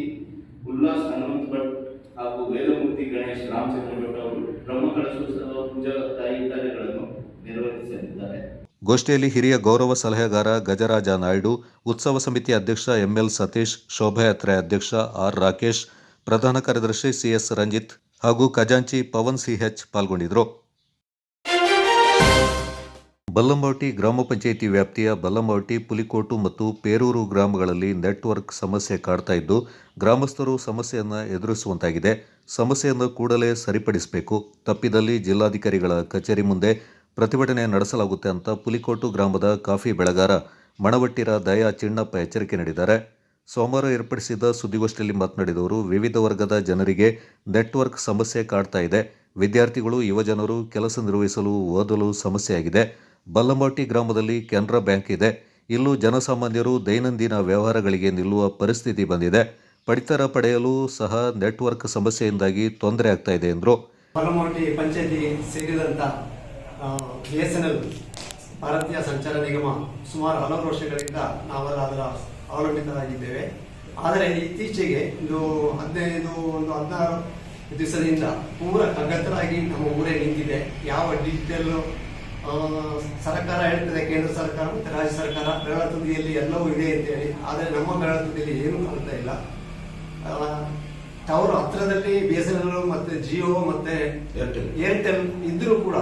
ಉಲ್ಲಾಸ್ ಹನುಮಂತ್ ಭಟ್ ಹಾಗೂ ವೇದಮೂರ್ತಿ ಗಣೇಶ್ ರಾಮಚಂದ್ರ ಭಟ್ ಅವರು ಬ್ರಹ್ಮಕಲಶೋತ್ಸವ ಪೂಜಾ ಕಾರ್ಯಗಳನ್ನು ನಿರ್ವಹಿಸಲಿದ್ದಾರೆ. ಗೋಷ್ಠಿಯಲ್ಲಿ ಹಿರಿಯ ಗೌರವ ಸಲಹೆಗಾರ ಗಜರಾಜ ನಾಯ್ಡು, ಉತ್ಸವ ಸಮಿತಿ ಅಧ್ಯಕ್ಷ ML ಸತೀಶ್, ಶೋಭಾಯಾತ್ರೆ ಅಧ್ಯಕ್ಷ R ರಾಕೇಶ್, ಪ್ರಧಾನ ಕಾರ್ಯದರ್ಶಿ CS ರಂಜಿತ್ ಹಾಗೂ ಖಜಾಂಚಿ ಪವನ್ CH ಪಾಲ್ಗೊಂಡಿದ್ದರು. ಬಲ್ಲಂಬಾವಟಿ ಗ್ರಾಮ ಪಂಚಾಯಿತಿ ವ್ಯಾಪ್ತಿಯ ಬಲ್ಲಂಬಾವಟಿ, ಪುಲಿಕೋಟು ಮತ್ತು ಪೇರೂರು ಗ್ರಾಮಗಳಲ್ಲಿ ನೆಟ್ವರ್ಕ್ ಸಮಸ್ಯೆ ಕಾಡ್ತಾ ಇದ್ದು ಗ್ರಾಮಸ್ಥರು ಸಮಸ್ಯೆಯನ್ನು ಎದುರಿಸುವಂತಾಗಿದೆ. ಸಮಸ್ಯೆಯನ್ನು ಕೂಡಲೇ ಸರಿಪಡಿಸಬೇಕು. ತಪ್ಪಿದಲ್ಲಿ ಜಿಲ್ಲಾಧಿಕಾರಿಗಳ ಕಚೇರಿ ಮುಂದೆ ಪ್ರತಿಭಟನೆ ನಡೆಸಲಾಗುತ್ತೆ ಅಂತ ಪುಲಿಕೋಟು ಗ್ರಾಮದ ಕಾಫಿ ಬೆಳೆಗಾರ ಮಣವಟ್ಟಿರ ದಯಾ ಚಿಣ್ಣಪ್ಪ ಎಚ್ಚರಿಕೆ ನೀಡಿದ್ದಾರೆ. ಸೋಮವಾರ ಏರ್ಪಡಿಸಿದ ಸುದ್ದಿಗೋಷ್ಠಿಯಲ್ಲಿ ಮಾತನಾಡಿದವರು, ವಿವಿಧ ವರ್ಗದ ಜನರಿಗೆ ನೆಟ್ವರ್ಕ್ ಸಮಸ್ಯೆ ಕಾಡ್ತಾ ಇದೆ. ವಿದ್ಯಾರ್ಥಿಗಳು, ಯುವಜನರು ಕೆಲಸ ನಿರ್ವಹಿಸಲು, ಓದಲು ಸಮಸ್ಯೆಯಾಗಿದೆ. ಬಲ್ಲಂಬಾವಟಿ ಗ್ರಾಮದಲ್ಲಿ ಕೆನರಾ ಬ್ಯಾಂಕ್ ಇದೆ. ಇಲ್ಲೂ ಜನಸಾಮಾನ್ಯರು ದೈನಂದಿನ ವ್ಯವಹಾರಗಳಿಗೆ ನಿಲ್ಲುವ ಪರಿಸ್ಥಿತಿ ಬಂದಿದೆ. ಪಡಿತರ ಪಡೆಯಲು ಸಹ ನೆಟ್ವರ್ಕ್ ಸಮಸ್ಯೆಯಿಂದಾಗಿ ತೊಂದರೆ ಆಗ್ತಾ ಇದೆ ಎಂದರು. ಬಲ್ಲಂಬಾವಟಿ ಪಂಚಾಯತಿಗೆ ಸೇರಿದಂಥ BSNL ಭಾರತೀಯ ಸಂಚಾರ ನಿಗಮ ಸುಮಾರು ಹಲವು ವರ್ಷಗಳಿಂದ ನಾವೆಲ್ಲ ಅದರ ಅವಲಂಬಿತರಾಗಿದ್ದೇವೆ. ಆದರೆ ಇತ್ತೀಚೆಗೆ ಒಂದು 16 ದಿವಸದಿಂದ ಪೂರ ಕಗ್ಗತ್ತರಾಗಿ ನಮ್ಮ ಊರೇ ನಿಂತಿದೆ. ಯಾವ ಡಿಜಿಟಲ್ ಸರ್ಕಾರ ಹೇಳ್ತದೆ, ಕೇಂದ್ರ ಸರ್ಕಾರ ಮತ್ತು ರಾಜ್ಯ ಸರ್ಕಾರ ಬೆರಳ ತುದಿಯಲ್ಲಿ ಎಲ್ಲವೂ ಇದೆ ಅಂತೇಳಿ, ಆದರೆ ನಮ್ಮ ಬೆರಳ ತುದಿಯಲ್ಲಿ ಏನೂ ಕಾಣ್ತಾ ಇಲ್ಲ. ಟವರ್ ಹತ್ತಿರದಲ್ಲಿ BSNL ಮತ್ತು ಜಿಯೋ ಮತ್ತು ಏರ್ಟೆಲ್ ಇದ್ರೂ ಕೂಡ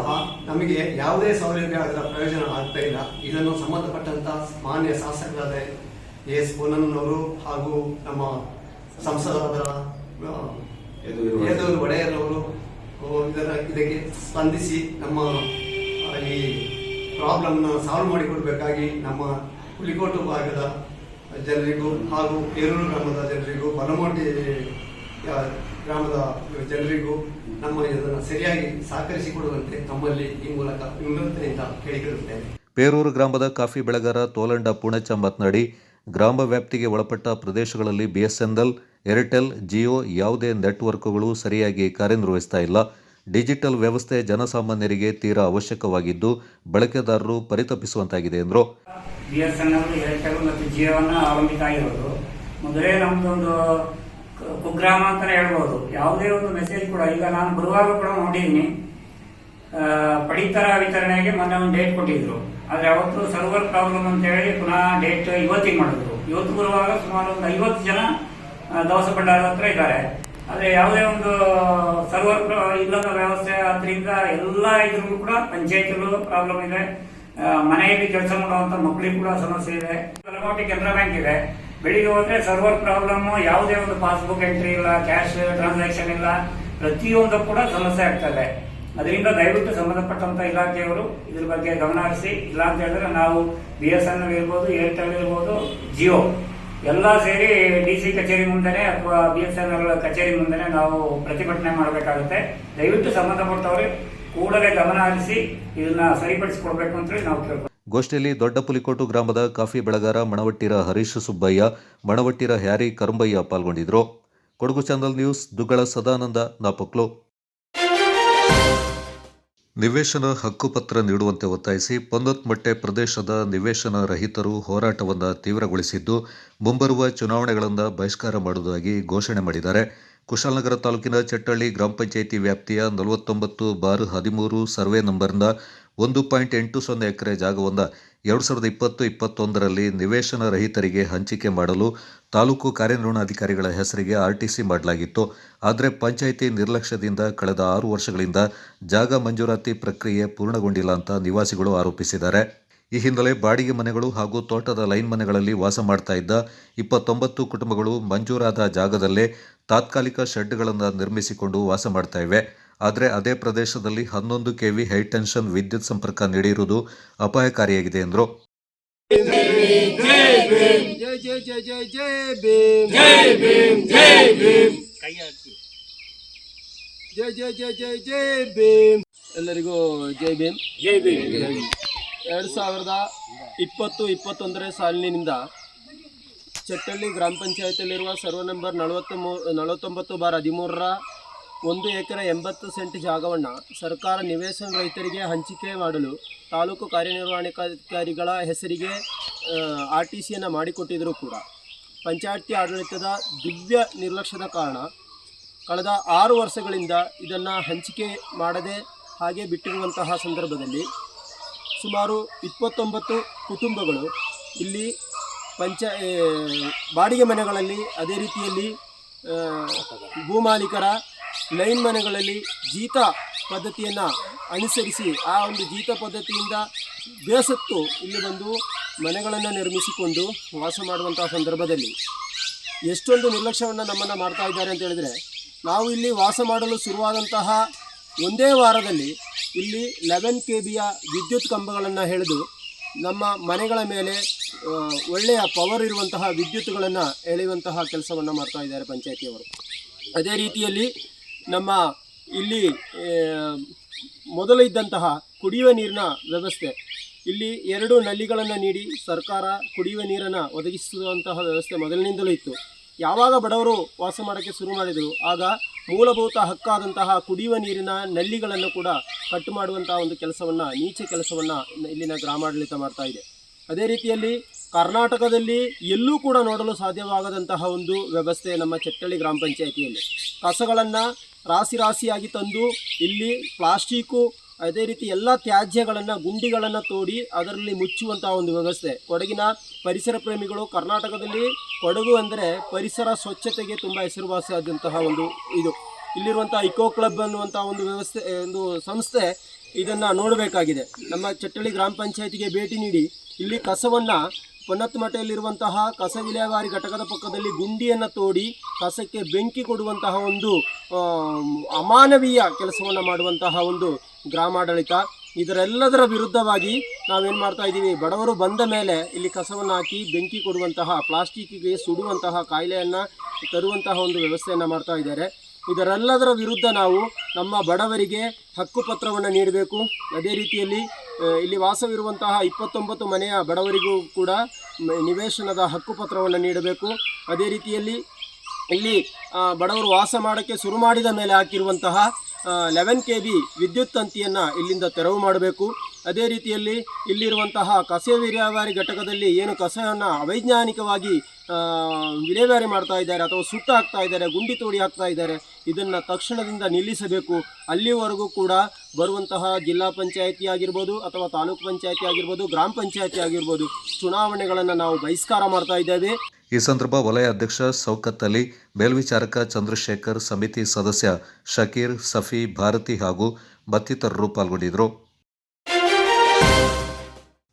ನಮಗೆ ಯಾವುದೇ ಸೌಲಭ್ಯ ಅದರ ಪ್ರಯೋಜನ ಆಗ್ತಾ ಇಲ್ಲ. ಇದನ್ನು ಸಂಬಂಧಪಟ್ಟಂತ ಮಾನ್ಯ ಶಾಸಕರಾದ AS ಪೂನನ್ನವರು ಹಾಗೂ ನಮ್ಮ ಸಂಸದರಾದ ಯದುವೀರ್ ಒಡೆಯರ್ನವರು ಇದಕ್ಕೆ ಸ್ಪಂದಿಸಿ ನಮ್ಮ ಈ ಪ್ರಾಬ್ಲಮ್ನ ಸಾಲ್ವ್ ಮಾಡಿಕೊಡ್ಬೇಕಾಗಿ ನಮ್ಮ ಪುಲಿಕೋಟು ಭಾಗದ ಜನರಿಗೂ ಹಾಗೂ ಪೇರೂರು ಗ್ರಾಮದ ಜನರಿಗೂ, ಬಲ್ಲಂಬಾವಟಿ ಗ್ರಾಮದ ಜನರಿಗೂ ನಮ್ಮ ಇದನ್ನು ಸರಿಯಾಗಿ ಸಹಕರಿಸಿಕೊಡುವಂತೆ ತಮ್ಮಲ್ಲಿ ಈ ಮೂಲಕ ವಿನಂತಿಯಿಂದ ಕೇಳಿಕೊಳ್ಳುತ್ತೇನೆ. ಪೇರೂರು ಗ್ರಾಮದ ಕಾಫಿ ಬೆಳೆಗಾರ ತೋಲಂಡ ಪೂಣಚ್ಚ ಮಾತನಾಡಿ, ಗ್ರಾಮ ವ್ಯಾಪ್ತಿಗೆ ಒಳಪಟ್ಟ ಪ್ರದೇಶಗಳಲ್ಲಿ ಬಿಎಸ್ಎನ್ಎಲ್, ಏರ್ಟೆಲ್, ಜಿಯೋ ಯಾವುದೇ ನೆಟ್ವರ್ಕ್ಗಳು ಸರಿಯಾಗಿ ಕಾರ್ಯನಿರ್ವಹಿಸ್ತಾ ಇಲ್ಲ. ಡಿಜಿಟಲ್ ವ್ಯವಸ್ಥೆ ಜನಸಾಮಾನ್ಯರಿಗೆ ತೀರಾ ಅವಶ್ಯಕವಾಗಿದ್ದು ಬಳಕೆದಾರರು ಪರಿತಪಿಸುವಂತಾಗಿದೆ ಎಂದರು. ಬಿಎಸ್ಎನ್ಎಲ್, ಏರ್ಟೆಲ್ ಮತ್ತು ಜಿಯೋವನ್ನು ಅವಲಂಬಿತ ಆಗಿರೋದು. ಮೊದಲೇ ನಮ್ದೊಂದು ಕುಗ್ರಾಮ ಅಂತಾನೆ ಹೇಳ್ಬೋದು. ಯಾವುದೇ ಒಂದು ಮೆಸೇಜ್ ಕೂಡ, ಈಗ ನಾನು ಗುರುವಾರ ಕೂಡ ನೋಡಿದ್ದೀನಿ, ಪಡಿತರ ವಿತರಣೆಗೆ ಮೊನ್ನೆ ಒಂದು ಡೇಟ್ ಕೊಟ್ಟಿದ್ರು. ಆದರೆ ಅವತ್ತು ಸರ್ವರ್ ಪ್ರಾಬ್ಲಮ್ ಅಂತ ಹೇಳಿ ಪುನಃ ಡೇಟ್ ಇವತ್ತಿಗೆ ಮಾಡಿದ್ರು. ಇವತ್ತು ಬರುವಾಗ ಸುಮಾರು ಒಂದು 50 ಜನ ದವಸ ಭಂಡಾರ ಹತ್ರ ಇದ್ದಾರೆ. ಆದರೆ ಯಾವುದೇ ಒಂದು ಸರ್ವರ್ ಇಲ್ಲದ ವ್ಯವಸ್ಥೆ ಆದ್ರಿಂದ ಎಲ್ಲ ಇದ್ರೂ ಕೂಡ ಪಂಚಾಯತಿಗಳು ಪ್ರಾಬ್ಲಮ್ ಇದೆ. ಮನೆಯಲ್ಲಿ ಕೆಲಸ ಮಾಡುವಂತ ಮಕ್ಕಳಿಗೆ ಕೂಡ ಸಮಸ್ಯೆ ಇದೆ. ಕಲಘಟಗಿ ಕೆನರಾ ಬ್ಯಾಂಕ್ ಇದೆ, ಬೆಳಿಗ್ಗೆ ಹೋದ್ರೆ ಸರ್ವರ್ ಪ್ರಾಬ್ಲಮ್, ಯಾವುದೇ ಒಂದು ಪಾಸ್ಬುಕ್ ಎಂಟ್ರಿ ಇಲ್ಲ, ಕ್ಯಾಶ್ ಟ್ರಾನ್ಸಾಕ್ಷನ್ ಇಲ್ಲ, ಪ್ರತಿಯೊಂದು ಕೂಡ ಸಮಸ್ಯೆ ಆಗ್ತದೆ. ಅದರಿಂದ ದಯವಿಟ್ಟು ಸಂಬಂಧಪಟ್ಟಂತ ಇಲಾಖೆಯವರು ಇದ್ರ ಬಗ್ಗೆ ಗಮನ ಹರಿಸಿ. ಇಲ್ಲ ಅಂತ ಹೇಳಿದ್ರೆ ನಾವು ಬಿಎಸ್ಎನ್ಎಲ್ ಇರ್ಬೋದು, ಏರ್ಟೆಲ್ ಇರ್ಬೋದು, ಜಿಯೋ ಎಲ್ಲ ಸೇರಿ DC ಕಚೇರಿ ಮುಂದೆನೆ ಅಥವಾ ಬಿಎಸ್ಎನ್ಎಲ್ ಕಚೇರಿ ಮುಂದೆನೆ ನಾವು ಪ್ರತಿಭಟನೆ ಮಾಡಬೇಕಾಗುತ್ತೆ. ದಯವಿಟ್ಟು ಸಂಬಂಧಪಟ್ಟವರು ಕೂಡಲೇ ಗಮನ ಹರಿಸಿ ಇದನ್ನ ಸರಿಪಡಿಸಿಕೊಡ್ಬೇಕು ಅಂತ ಹೇಳಿ ನಾವು ಕೇಳ್ತೀವಿ. ಗೋಷ್ಠಿಯಲ್ಲಿ ದೊಡ್ಡಪುಲಿಕೋಟು ಗ್ರಾಮದ ಕಾಫಿ ಬೆಳೆಗಾರ ಮಣವಟ್ಟಿರ ಹರೀಶ್ ಸುಬ್ಬಯ್ಯ, ಮಣವಟ್ಟಿರ ಹ್ಯಾರಿ ಕರಂಬಯ್ಯ ಪಾಲ್ಗೊಂಡಿದ್ದರು. Kodagu channel news, Duggala Sadananda, Napoklu. ನಿವೇಶನ ಹಕ್ಕುಪತ್ರ ನೀಡುವಂತೆ ಒತ್ತಾಯಿಸಿ ಪೊನ್ನತ್ಮಟ್ಟೆ ಪ್ರದೇಶದ ನಿವೇಶನ ರಹಿತರು ಹೋರಾಟವನ್ನು ತೀವ್ರಗೊಳಿಸಿದ್ದು ಮುಂಬರುವ ಚುನಾವಣೆಗಳನ್ನು ಬಹಿಷ್ಕಾರ ಮಾಡುವುದಾಗಿ ಘೋಷಣೆ ಮಾಡಿದ್ದಾರೆ. ಕುಶಾಲನಗರ ತಾಲೂಕಿನ ಚಟ್ಟಳ್ಳಿ ಗ್ರಾಮ ಪಂಚಾಯಿತಿ ವ್ಯಾಪ್ತಿಯ 49/13 ಸರ್ವೆ ನಂಬರ್ನ 1.80 ಎಕರೆ ಜಾಗವನ್ನು 2020-21ರಲ್ಲಿ ನಿವೇಶನ ರಹಿತರಿಗೆ ಹಂಚಿಕೆ ಮಾಡಲು ತಾಲೂಕು ಕಾರ್ಯನಿರ್ವಹಣಾಧಿಕಾರಿಗಳ ಹೆಸರಿಗೆ RTC ಮಾಡಲಾಗಿತ್ತು. ಆದರೆ ಪಂಚಾಯಿತಿ ನಿರ್ಲಕ್ಷ್ಯದಿಂದ ಕಳೆದ 6 ವರ್ಷಗಳಿಂದ ಜಾಗ ಮಂಜೂರಾತಿ ಪ್ರಕ್ರಿಯೆ ಪೂರ್ಣಗೊಂಡಿಲ್ಲ ಅಂತ ನಿವಾಸಿಗಳು ಆರೋಪಿಸಿದ್ದಾರೆ. ಈ ಹಿನ್ನೆಲೆ ಬಾಡಿಗೆ ಮನೆಗಳು ಹಾಗೂ ತೋಟದ ಲೈನ್ ಮನೆಗಳಲ್ಲಿ ವಾಸ ಮಾಡ್ತಾ ಇದ್ದ 29 ಕುಟುಂಬಗಳು ಮಂಜೂರಾದ ಜಾಗದಲ್ಲೇ ತಾತ್ಕಾಲಿಕ ಶೆಡ್ಗಳನ್ನು ನಿರ್ಮಿಸಿಕೊಂಡು ವಾಸ ಮಾಡ್ತಾ ಇವೆ. ಆದರೆ ಅದೇ ಪ್ರದೇಶದಲ್ಲಿ 11 kV ಹೈಟೆನ್ಷನ್ ವಿದ್ಯುತ್ ಸಂಪರ್ಕ ನೀಡಿರುವುದು ಅಪಾಯಕಾರಿಯಾಗಿದೆ ಎಂದರು. ಎಲ್ಲರಿಗೂ ಜೈ ಭೀಮ್. ಜೈ ಭೀಮ್. 2020-21 ಸಾಲಿನಿಂದ ಚಟ್ಟಳ್ಳಿ ಗ್ರಾಮ ಪಂಚಾಯತಿಯಲ್ಲಿರುವ ಸರ್ವೆ ನಂಬರ್ 49/13ರ 1 ಎಕರೆ 80 ಸೆಂಟ್ ಜಾಗವನ್ನು ಸರ್ಕಾರ ನಿವೇಶನ ರಹಿತರಿಗೆ ಹಂಚಿಕೆ ಮಾಡಲು ತಾಲೂಕು ಕಾರ್ಯನಿರ್ವಹಣಾಧಿಕಾರಿಗಳ ಹೆಸರಿಗೆ RTCಯನ್ನು ಮಾಡಿಕೊಟ್ಟಿದ್ದರೂ ಕೂಡ ಪಂಚಾಯತಿ ಆಡಳಿತದ ದಿವ್ಯ ನಿರ್ಲಕ್ಷ್ಯದ ಕಾರಣ ಕಳೆದ 6 ವರ್ಷಗಳಿಂದ ಇದನ್ನು ಹಂಚಿಕೆ ಮಾಡದೆ ಹಾಗೆ ಬಿಟ್ಟಿರುವಂತಹ ಸಂದರ್ಭದಲ್ಲಿ ಸುಮಾರು 29 ಕುಟುಂಬಗಳು ಇಲ್ಲಿ ಬಾಡಿಗೆ ಮನೆಗಳಲ್ಲಿ, ಅದೇ ರೀತಿಯಲ್ಲಿ ಭೂಮಾಲೀಕರ ಲೈನ್ ಮನೆಗಳಲ್ಲಿ ಜೀತ ಪದ್ಧತಿಯನ್ನು ಅನುಸರಿಸಿ ಆ ಒಂದು ಜೀತ ಪದ್ಧತಿಯಿಂದ ಬೇಸತ್ತು ಇಲ್ಲಿ ಬಂದು ಮನೆಗಳನ್ನು ನಿರ್ಮಿಸಿಕೊಂಡು ವಾಸ ಮಾಡುವಂತಹ ಸಂದರ್ಭದಲ್ಲಿ ಎಷ್ಟೊಂದು ನಿರ್ಲಕ್ಷ್ಯವನ್ನು ನಮ್ಮನ್ನು ಮಾಡ್ತಾ ಇದ್ದಾರೆ ಅಂತ ಹೇಳಿದರೆ, ನಾವು ಇಲ್ಲಿ ವಾಸ ಮಾಡಲು ಶುರುವಾದಂತಹ ಒಂದೇ ವಾರದಲ್ಲಿ ಇಲ್ಲಿ 11 kVಯ ವಿದ್ಯುತ್ ಕಂಬಗಳನ್ನು ಎಳೆದು ನಮ್ಮ ಮನೆಗಳ ಮೇಲೆ ಒಳ್ಳೆಯ ಪವರ್ ಇರುವಂತಹ ವಿದ್ಯುತ್ಗಳನ್ನು ಎಳೆಯುವಂತಹ ಕೆಲಸವನ್ನು ಮಾಡ್ತಾ ಇದ್ದಾರೆ ಪಂಚಾಯತಿಯವರು. ಅದೇ ರೀತಿಯಲ್ಲಿ ನಮ್ಮ ಇಲ್ಲಿ ಮೊದಲು ಇದ್ದಂತಹ ಕುಡಿಯುವ ನೀರಿನ ವ್ಯವಸ್ಥೆ, ಇಲ್ಲಿ 2 ನಲ್ಲಿಗಳನ್ನು ನೀಡಿ ಸರ್ಕಾರ ಕುಡಿಯುವ ನೀರನ್ನು ಒದಗಿಸುವಂತಹ ವ್ಯವಸ್ಥೆ ಮೊದಲಿನಿಂದಲೂ ಇತ್ತು. ಯಾವಾಗ ಬಡವರು ವಾಸ ಮಾಡೋಕ್ಕೆ ಶುರು ಮಾಡಿದರು ಆಗ ಮೂಲಭೂತ ಹಕ್ಕಾದಂತಹ ಕುಡಿಯುವ ನೀರಿನ ನಲ್ಲಿಗಳನ್ನು ಕೂಡ ಕಟ್ಟು ಮಾಡುವಂತಹ ಒಂದು ಕೆಲಸವನ್ನು, ನೀಚ ಕೆಲಸವನ್ನು ಇಲ್ಲಿನ ಗ್ರಾಮಾಡಳಿತ ಮಾಡ್ತಾ ಇದೆ. ಅದೇ ರೀತಿಯಲ್ಲಿ ಕರ್ನಾಟಕದಲ್ಲಿ ಎಲ್ಲೂ ಕೂಡ ನೋಡಲು ಸಾಧ್ಯವಾಗದಂತಹ ಒಂದು ವ್ಯವಸ್ಥೆ ನಮ್ಮ ಚಟ್ಟಳ್ಳಿ ಗ್ರಾಮ ಪಂಚಾಯಿತಿಯಲ್ಲಿ. ಕಸಗಳನ್ನು ರಾಶಿಯಾಗಿ ತಂದು ಇಲ್ಲಿ ಪ್ಲಾಸ್ಟಿಕ್ಕು, ಅದೇ ರೀತಿ ಎಲ್ಲ ತ್ಯಾಜ್ಯಗಳನ್ನು, ಗುಂಡಿಗಳನ್ನು ತೋಡಿ ಅದರಲ್ಲಿ ಮುಚ್ಚುವಂತಹ ಒಂದು ವ್ಯವಸ್ಥೆ. ಕೊಡಗಿನ ಪರಿಸರ ಪ್ರೇಮಿಗಳು, ಕರ್ನಾಟಕದಲ್ಲಿ ಕೊಡಗು ಅಂದರೆ ಪರಿಸರ ಸ್ವಚ್ಛತೆಗೆ ತುಂಬ ಹೆಸರುವಾಸಿಯಾದಂತಹ ಒಂದು ಇದು. ಇಲ್ಲಿರುವಂಥ ಇಕೋ ಕ್ಲಬ್ ಅನ್ನುವಂಥ ಒಂದು ವ್ಯವಸ್ಥೆ, ಒಂದು ಸಂಸ್ಥೆ ಇದನ್ನು ನೋಡಬೇಕಾಗಿದೆ. ನಮ್ಮ ಚಟ್ಟಳ್ಳಿ ಗ್ರಾಮ ಪಂಚಾಯತಿಗೆ ಭೇಟಿ ನೀಡಿ ಇಲ್ಲಿ ಕಸವನ್ನು ಪೊನ್ನತ್ಮಟ್ಟೆಯಲ್ಲಿರುವಂತಹ ಕಸ ವಿಲೇವಾರಿ ಘಟಕದ ಪಕ್ಕದಲ್ಲಿ ಗುಂಡಿಯನ್ನು ತೋಡಿ ಕಸಕ್ಕೆ ಬೆಂಕಿ ಕೊಡುವಂತಹ ಒಂದು ಅಮಾನವೀಯ ಕೆಲಸವನ್ನು ಮಾಡುವಂತಹ ಒಂದು ಗ್ರಾಮಾಡಳಿತ. ಇದರೆಲ್ಲದರ ವಿರುದ್ಧವಾಗಿ ನಾವೇನು ಮಾಡ್ತಾ ಇದ್ದೀವಿ, ಬಡವರು ಬಂದ ಮೇಲೆ ಇಲ್ಲಿ ಕಸವನ್ನು ಹಾಕಿ ಬೆಂಕಿ ಕೊಡುವಂತಹ, ಪ್ಲಾಸ್ಟಿಕ್ಕಿಗೆ ಸುಡುವಂತಹ ಕಾಯಿಲೆಯನ್ನು ತರುವಂತಹ ಒಂದು ವ್ಯವಸ್ಥೆಯನ್ನು ಮಾಡ್ತಾ ಇದ್ದಾರೆ. ಇದರೆಲ್ಲದರ ವಿರುದ್ಧ ನಾವು ನಮ್ಮ ಬಡವರಿಗೆ ಹಕ್ಕುಪತ್ರವನ್ನು ನೀಡಬೇಕು. ಅದೇ ರೀತಿಯಲ್ಲಿ ಇಲ್ಲಿ ವಾಸವಿರುವಂತಹ 29 ಮನೆಯ ಬಡವರಿಗೂ ಕೂಡ ನಿವೇಶನದ ಹಕ್ಕುಪತ್ರವನ್ನು ನೀಡಬೇಕು. ಅದೇ ರೀತಿಯಲ್ಲಿ ಇಲ್ಲಿ ಬಡವರು ವಾಸ ಮಾಡೋಕ್ಕೆ ಶುರು ಮಾಡಿದ ಮೇಲೆ ಹಾಕಿರುವಂತಹ 11 kV ವಿದ್ಯುತ್ ತಂತಿಯನ್ನು ಇಲ್ಲಿಂದ ತೆರವು ಮಾಡಬೇಕು. ಅದೇ ರೀತಿಯಲ್ಲಿ ಇಲ್ಲಿರುವಂತಹ ಕಸ ವಿಲೇವಾರಿ ಘಟಕದಲ್ಲಿ ಏನು ಕಸವನ್ನು ಅವೈಜ್ಞಾನಿಕವಾಗಿ ವಿಲೇವಾರಿ ಮಾಡ್ತಾ ಇದ್ದಾರೆ ಅಥವಾ ಸುಟ್ಟು ಹಾಕ್ತಾ ಇದ್ದಾರೆ, ಗುಂಡಿ ತೋಡಿ ಹಾಕ್ತಾ ಇದ್ದಾರೆ, ಇದನ್ನು ತಕ್ಷಣದಿಂದ ನಿಲ್ಲಿಸಬೇಕು. ಅಲ್ಲಿವರೆಗೂ ಕೂಡ ಬರುವಂತಹ ಜಿಲ್ಲಾ ಪಂಚಾಯಿತಿ ಆಗಿರ್ಬೋದು ಅಥವಾ ತಾಲೂಕು ಪಂಚಾಯಿತಿ ಆಗಿರ್ಬೋದು, ಗ್ರಾಮ ಪಂಚಾಯಿತಿ ಆಗಿರ್ಬೋದು, ಚುನಾವಣೆಗಳನ್ನು ನಾವು ಬಹಿಷ್ಕಾರ ಮಾಡ್ತಾ ಇದ್ದೇವೆ. ಈ ಸಂದರ್ಭ ವಲಯ ಅಧ್ಯಕ್ಷ ಸೌಕತ್ ಅಲಿ, ಮೇಲ್ವಿಚಾರಕ ಚಂದ್ರಶೇಖರ್, ಸಮಿತಿ ಸದಸ್ಯ ಶಕೀರ್, ಸಫಿ, ಭಾರತಿ ಹಾಗೂ ಮತ್ತಿತರರು ಪಾಲ್ಗೊಂಡಿದ್ದರು.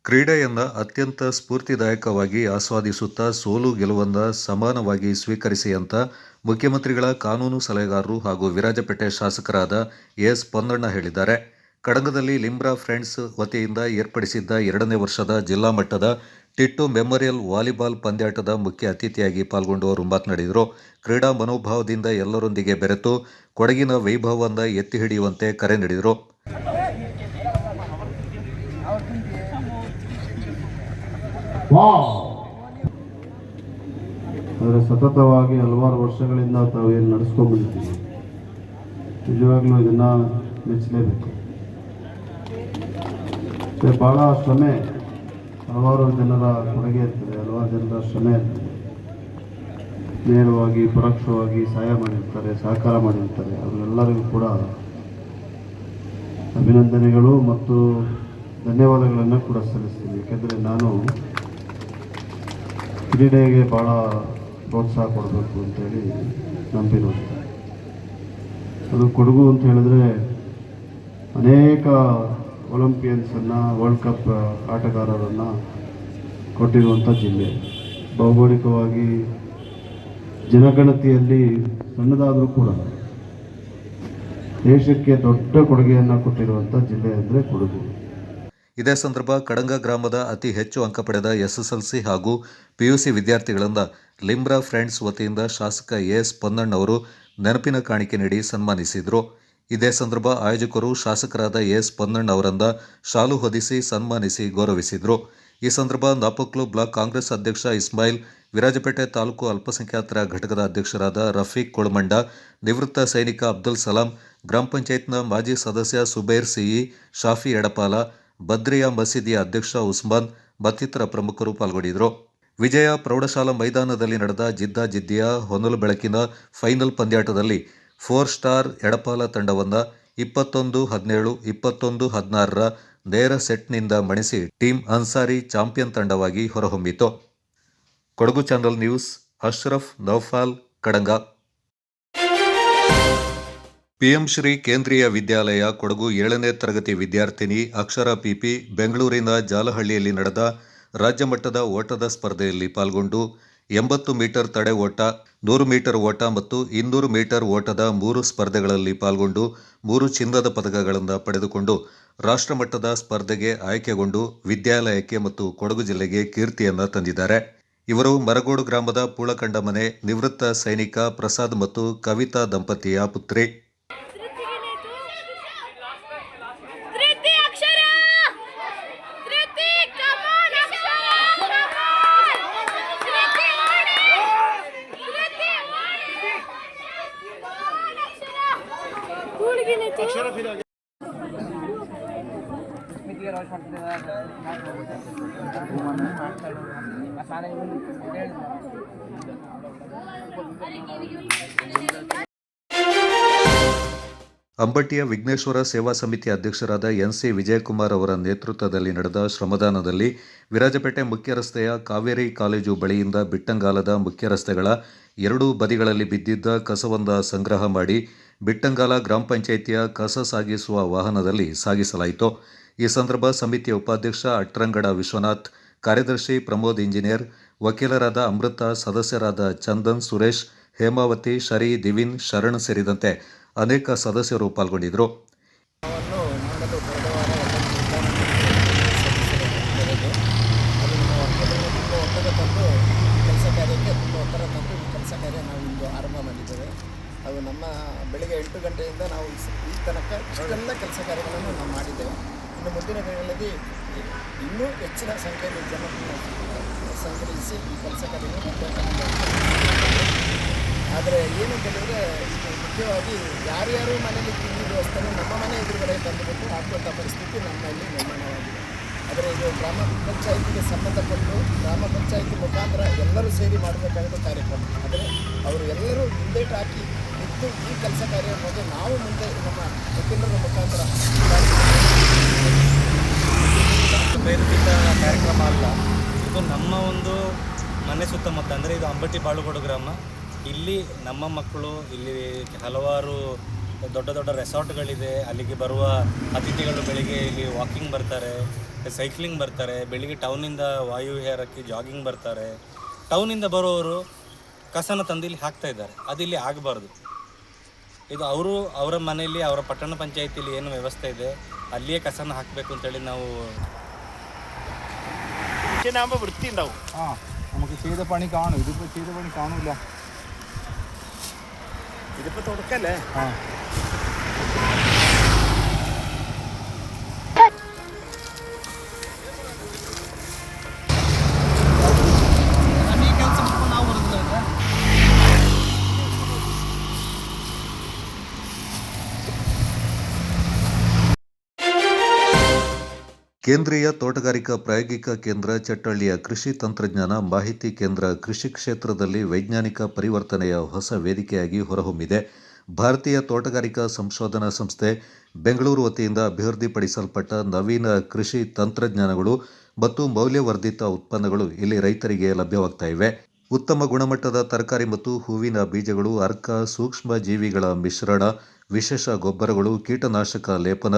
ಕ್ರೀಡೆಯನ್ನು ಅತ್ಯಂತ ಸ್ಫೂರ್ತಿದಾಯಕವಾಗಿ ಆಸ್ವಾದಿಸುತ್ತಾ ಸೋಲು ಗೆಲುವನ್ನು ಸಮಾನವಾಗಿ ಸ್ವೀಕರಿಸಿ ಅಂತ ಮುಖ್ಯಮಂತ್ರಿಗಳ ಕಾನೂನು ಸಲಹೆಗಾರರು ಹಾಗೂ ವಿರಾಜಪೇಟೆ ಶಾಸಕರಾದ ಎಸ್ ಪೊನ್ನಣ್ಣ ಹೇಳಿದ್ದಾರೆ. ಕಡಂಗದಲ್ಲಿ ಲಿಂಬ್ರಾ ಫ್ರೆಂಡ್ಸ್ ವತಿಯಿಂದ ಏರ್ಪಡಿಸಿದ್ದ 2ನೇ ವರ್ಷದ ಜಿಲ್ಲಾ ಮಟ್ಟದ ಟಿಟ್ಟು ಮೆಮೋರಿಯಲ್ ವಾಲಿಬಾಲ್ ಪಂದ್ಯಾಟದ ಮುಖ್ಯ ಅತಿಥಿಯಾಗಿ ಪಾಲ್ಗೊಂಡು ಅವರು ಮಾತನಾಡಿದರು. ಕ್ರೀಡಾ ಮನೋಭಾವದಿಂದ ಎಲ್ಲರೊಂದಿಗೆ ಬೆರೆತು ಕೊಡಗಿನ ವೈಭವವನ್ನು ಎತ್ತಿ ಹಿಡಿಯುವಂತೆ ಕರೆ ನೀಡಿದರು. ಆದರೆ ಸತತವಾಗಿ ಹಲವಾರು ವರ್ಷಗಳಿಂದ ತಾವೇನು ನಡೆಸ್ಕೊಂಡ್ಬಂದಿದ್ದೀವಿ, ನಿಜವಾಗ್ಲೂ ಇದನ್ನು ಮೆಚ್ಚಲೇಬೇಕು. ಭಾಳ ಶ್ರಮೆ, ಹಲವಾರು ಜನರ ಕೊಡುಗೆ ಇರ್ತದೆ, ಹಲವಾರು ಜನರ ಶ್ರಮೆ ಇರ್ತದೆ. ನೇರವಾಗಿ ಪರೋಕ್ಷವಾಗಿ ಸಹಾಯ ಮಾಡಿರ್ತಾರೆ, ಸಹಕಾರ ಮಾಡಿರ್ತಾರೆ. ಅವರೆಲ್ಲರಿಗೂ ಕೂಡ ಅಭಿನಂದನೆಗಳು ಮತ್ತು ಧನ್ಯವಾದಗಳನ್ನು ಕೂಡ ಸಲ್ಲಿಸ್ತೀನಿ. ಏಕೆಂದರೆ ನಾನು ಕ್ರೀಡೆಗೆ ಭಾಳ ಪ್ರೋತ್ಸಾಹ ಕೊಡಬೇಕು ಅಂತೇಳಿ ನಂಬಿರೋದು. ಅದು ಕೊಡಗು ಅಂತ ಹೇಳಿದ್ರೆ ಅನೇಕ ಒಲಿಂಪಿಯನ್ಸನ್ನು, ವರ್ಲ್ಡ್ ಕಪ್ ಆಟಗಾರರನ್ನು ಕೊಟ್ಟಿರುವಂಥ ಜಿಲ್ಲೆ. ಭೌಗೋಳಿಕವಾಗಿ ಜನಗಣತಿಯಲ್ಲಿ ಸಣ್ಣದಾದರೂ ಕೂಡ ದೇಶಕ್ಕೆ ದೊಡ್ಡ ಕೊಡುಗೆಯನ್ನು ಕೊಟ್ಟಿರುವಂಥ ಜಿಲ್ಲೆ ಅಂದರೆ ಕೊಡಗು. ಇದೇ ಸಂದರ್ಭ ಕಡಂಗ ಗ್ರಾಮದ ಅತಿ ಹೆಚ್ಚು ಅಂಕ ಪಡೆದ SSLC ಹಾಗೂ PUC ವಿದ್ಯಾರ್ಥಿಗಳಿಂದ ಲಿಂಬ್ರಾ ಫ್ರೆಂಡ್ಸ್ ವತಿಯಿಂದ ಶಾಸಕ ಎಸ್ ಪೊನ್ನಣ್ಣ ಅವರು ನೆನಪಿನ ಕಾಣಿಕೆ ನೀಡಿ ಸನ್ಮಾನಿಸಿದರು. ಇದೇ ಸಂದರ್ಭ ಆಯೋಜಕರು ಶಾಸಕರಾದ ಎಸ್ ಪೊನ್ನಣ್ಣ ಅವರಿಂದ ಶಾಲು ಹೊದಿಸಿ ಸನ್ಮಾನಿಸಿ ಗೌರವಿಸಿದರು. ಈ ಸಂದರ್ಭ ನಾಪಕ್ಲು ಬ್ಲಾಕ್ ಕಾಂಗ್ರೆಸ್ ಅಧ್ಯಕ್ಷ ಇಸ್ಮಾಯಿಲ್, ವಿರಾಜಪೇಟೆ ತಾಲೂಕು ಅಲ್ಪಸಂಖ್ಯಾತರ ಘಟಕದ ಅಧ್ಯಕ್ಷರಾದ ರಫೀಕ್ ಕೊಳಮಂಡ, ನಿವೃತ್ತ ಸೈನಿಕ ಅಬ್ದುಲ್ ಸಲಾಂ, ಗ್ರಾಮ ಪಂಚಾಯತ್ನ ಮಾಜಿ ಸದಸ್ಯ ಸುಬೈರ್ ಸಿಇ, ಶಾಫಿ ಎಡಪಾಲ, ಬದ್ರಿಯಾ ಮಸೀದಿಯ ಅಧ್ಯಕ್ಷ ಉಸ್ಮಾನ್ ಮತ್ತಿತರ ಪ್ರಮುಖರು ಪಾಲ್ಗೊಂಡಿದ್ದರು. ವಿಜಯ ಪ್ರೌಢಶಾಲಾ ಮೈದಾನದಲ್ಲಿ ನಡೆದ ಜಿದ್ದಿಯ ಹೊನಲು ಬೆಳಕಿನ ಫೈನಲ್ ಪಂದ್ಯಾಟದಲ್ಲಿ 4 ಸ್ಟಾರ್ ಎಡಪಾಲ ತಂಡವನ್ನು 21-17, 21-16ರ ನೇರ ಸೆಟ್ನಿಂದ ಮಣಿಸಿ ಟೀಮ್ ಅನ್ಸಾರಿ ಚಾಂಪಿಯನ್ ತಂಡವಾಗಿ ಹೊರಹೊಮ್ಮಿತು. Kodagu channel news, Ashraf Naufal, Kadanga. PM Shri Kendriya Vidyalaya Kodagu 7ನೇ ತರಗತಿ ವಿದ್ಯಾರ್ಥಿನಿ ಅಕ್ಷರ PP ಬೆಂಗಳೂರಿನ ಜಾಲಹಳ್ಳಿಯಲ್ಲಿ ನಡೆದ ರಾಜ್ಯ ಮಟ್ಟದ ಓಟದ ಸ್ಪರ್ಧೆಯಲ್ಲಿ ಪಾಲ್ಗೊಂಡು 80 ಮೀಟರ್ ತಡೆ ಓಟ, 100 ಮೀಟರ್ ಓಟ ಮತ್ತು 200 ಮೀಟರ್ ಓಟದ 3 ಸ್ಪರ್ಧೆಗಳಲ್ಲಿ ಪಾಲ್ಗೊಂಡು 3 ಚಿನ್ನದ ಪದಕಗಳನ್ನು ಪಡೆದುಕೊಂಡು ರಾಷ್ಟ್ರಮಟ್ಟದ ಸ್ಪರ್ಧೆಗೆ ಆಯ್ಕೆಗೊಂಡು ವಿದ್ಯಾಲಯಕ್ಕೆ ಮತ್ತು ಕೊಡಗು ಜಿಲ್ಲೆಗೆ ಕೀರ್ತಿಯನ್ನು ತಂದಿದ್ದಾರೆ. ಇವರು ಮರಗೋಡು ಗ್ರಾಮದ ಪೂಳಕಂಡ ಮನೆ ನಿವೃತ್ತ ಸೈನಿಕ ಪ್ರಸಾದ್ ಮತ್ತು ಕವಿತಾ ದಂಪತಿಯ ಪುತ್ರಿ. ಅಂಬಟ್ಟಿಯ ವಿಘ್ನೇಶ್ವರ ಸೇವಾ ಸಮಿತಿ ಅಧ್ಯಕ್ಷರಾದ NC ವಿಜಯಕುಮಾರ್ ಅವರ ನೇತೃತ್ವದಲ್ಲಿ ನಡೆದ ಶ್ರಮದಾನದಲ್ಲಿ ವಿರಾಜಪೇಟೆ ಮುಖ್ಯ ರಸ್ತೆಯ ಕಾವೇರಿ ಕಾಲೇಜು ಬಳಿಯಿಂದ ಬಿಟ್ಟಂಗಾಲದ ಮುಖ್ಯ ರಸ್ತೆಗಳ 2 ಬದಿಗಳಲ್ಲಿ ಬಿದ್ದಿದ್ದ ಕಸವನ್ನು ಸಂಗ್ರಹ ಮಾಡಿ ಬಿಟ್ಟಂಗಾಲ ಗ್ರಾಮ ಪಂಚಾಯಿತಿಯ ಕಸ ಸಾಗಿಸುವ ವಾಹನದಲ್ಲಿ ಸಾಗಿಸಲಾಯಿತು. ಈ ಸಂದರ್ಭ ಸಮಿತಿಯ ಉಪಾಧ್ಯಕ್ಷ ಅಟ್ರಂಗಡ ವಿಶ್ವನಾಥ್, ಕಾರ್ಯದರ್ಶಿ ಪ್ರಮೋದ್ ಇಂಜಿನಿಯರ್, ವಕೀಲರಾದ ಅಮೃತ, ಸದಸ್ಯರಾದ ಚಂದನ್, ಸುರೇಶ್, ಹೇಮಾವತಿ, ಶರಿ, ದಿವಿನ್, ಶರಣ್ ಸೇರಿದಂತೆ ಅನೇಕ ಸದಸ್ಯರು ಪಾಲ್ಗೊಂಡಿದ್ದರು. ಅದು ನಮ್ಮ ಬೆಳಿಗ್ಗೆ 8 ಗಂಟೆಯಿಂದ ನಾವು ಈ ತನಕ ಇಷ್ಟೆಲ್ಲ ಕೆಲಸ ಕಾರ್ಯಗಳನ್ನು ನಾವು ಮಾಡಿದ್ದೇವೆ. ಇನ್ನು ಮುಂದಿನ ದಿನಗಳಲ್ಲಿ ಇನ್ನೂ ಹೆಚ್ಚಿನ ಸಂಖ್ಯೆಯಲ್ಲಿ ಜನರನ್ನು ಸಂಗ್ರಹಿಸಿ ಈ ಕೆಲಸ ಕಾರ್ಯವನ್ನು ಆದರೆ ಏನು ಅಂತಂದರೆ ಮುಖ್ಯವಾಗಿ ಯಾರ್ಯಾರು ಮನೆಯಲ್ಲಿ ತಿಂಡಿ ವ್ಯವಸ್ಥೆನೂ ನಮ್ಮ ಮನೆ ಎದುರುಗಡೆ ತಂದುಬಿಟ್ಟು ಹಾಕುವಂಥ ಪರಿಸ್ಥಿತಿ ನಮ್ಮಲ್ಲಿ ನಿರ್ಮಾಣವಾಗಿದೆ. ಆದರೆ ಇದು ಗ್ರಾಮ ಪಂಚಾಯಿತಿಗೆ ಸಂಬಂಧಪಟ್ಟು ಗ್ರಾಮ ಪಂಚಾಯಿತಿ ಮುಖಾಂತರ ಎಲ್ಲರೂ ಸೇರಿ ಮಾಡಬೇಕಾಗಿರೋ ಕಾರ್ಯಕ್ರಮ. ಆದರೆ ಅವರು ಎಲ್ಲರೂ ಹಿಂದೇಟು ಹಾಕಿ ಇದ್ದು ಈ ಕೆಲಸ ಕಾರ್ಯ ಬಗ್ಗೆ ನಾವು ಮುಂದೆ ನಮ್ಮ ವಕೀಲರ ಮುಖಾಂತರ ಪ್ರೇರಿತ ಕಾರ್ಯಕ್ರಮ ಅಲ್ಲ, ಇದು ನಮ್ಮ ಒಂದು ಮನೆ ಸುತ್ತಮುತ್ತ ಅಂದರೆ ಇದು ಅಂಬಟಿ ಬಾಳುಗೋಡು ಗ್ರಾಮ. ಇಲ್ಲಿ ನಮ್ಮ ಮಕ್ಕಳು, ಇಲ್ಲಿ ಹಲವಾರು ದೊಡ್ಡ ದೊಡ್ಡ ರೆಸಾರ್ಟ್ಗಳಿದೆ. ಅಲ್ಲಿಗೆ ಬರುವ ಅತಿಥಿಗಳು ಬೆಳಿಗ್ಗೆ ಇಲ್ಲಿ ವಾಕಿಂಗ್ ಬರ್ತಾರೆ, ಸೈಕ್ಲಿಂಗ್ ಬರ್ತಾರೆ, ಬೆಳಿಗ್ಗೆ ಟೌನಿಂದ ವಾಯುವಿಹಾರಕ್ಕೆ ಜಾಗಿಂಗ್ ಬರ್ತಾರೆ. ಟೌನಿಂದ ಬರೋರು ಕಸನ ತಂದು ಇಲ್ಲಿ ಹಾಕ್ತಾ ಇದ್ದಾರೆ. ಅದು ಇಲ್ಲಿ ಆಗಬಾರ್ದು. ಇದು ಅವರ ಮನೆಯಲ್ಲಿ ಅವರ ಪಟ್ಟಣ ಪಂಚಾಯತಿಯಲ್ಲಿ ಏನು ವ್ಯವಸ್ಥೆ ಇದೆ ಅಲ್ಲಿಯೇ കസന ಹಾಕಬೇಕು ಅಂತೇಳಿ ನಾವು വൃത്തി ഉണ്ടാവും. നമുക്ക് ചെയ്ത പണി കാണും. ഇതിപ്പോൾ ചെയ്ത പണി കാണൂല. ഇതിപ്പോൾ തുടക്കല്ലേ. ಕೇಂದ್ರೀಯ ತೋಟಗಾರಿಕಾ ಪ್ರಾಯೋಗಿಕ ಕೇಂದ್ರ ಚಟ್ಟಳ್ಳಿಯ ಕೃಷಿ ತಂತ್ರಜ್ಞಾನ ಮಾಹಿತಿ ಕೇಂದ್ರ ಕೃಷಿ ಕ್ಷೇತ್ರದಲ್ಲಿ ವೈಜ್ಞಾನಿಕ ಪರಿವರ್ತನೆಯ ಹೊಸ ವೇದಿಕೆಯಾಗಿ ಹೊರಹೊಮ್ಮಿದೆ. ಭಾರತೀಯ ತೋಟಗಾರಿಕಾ ಸಂಶೋಧನಾ ಸಂಸ್ಥೆ ಬೆಂಗಳೂರು ವತಿಯಿಂದ ಅಭಿವೃದ್ಧಿಪಡಿಸಲ್ಪಟ್ಟ ನವೀನ ಕೃಷಿ ತಂತ್ರಜ್ಞಾನಗಳು ಮತ್ತು ಮೌಲ್ಯವರ್ಧಿತ ಉತ್ಪನ್ನಗಳು ಇಲ್ಲಿ ರೈತರಿಗೆ ಲಭ್ಯವಾಗ್ತಾ ಇವೆ. ಉತ್ತಮ ಗುಣಮಟ್ಟದ ತರಕಾರಿ ಮತ್ತು ಹೂವಿನ ಬೀಜಗಳು, ಅರ್ಕ, ಸೂಕ್ಷ್ಮ ಜೀವಿಗಳ ಮಿಶ್ರಣ, ವಿಶೇಷ ಗೊಬ್ಬರಗಳು, ಕೀಟನಾಶಕ ಲೇಪನ,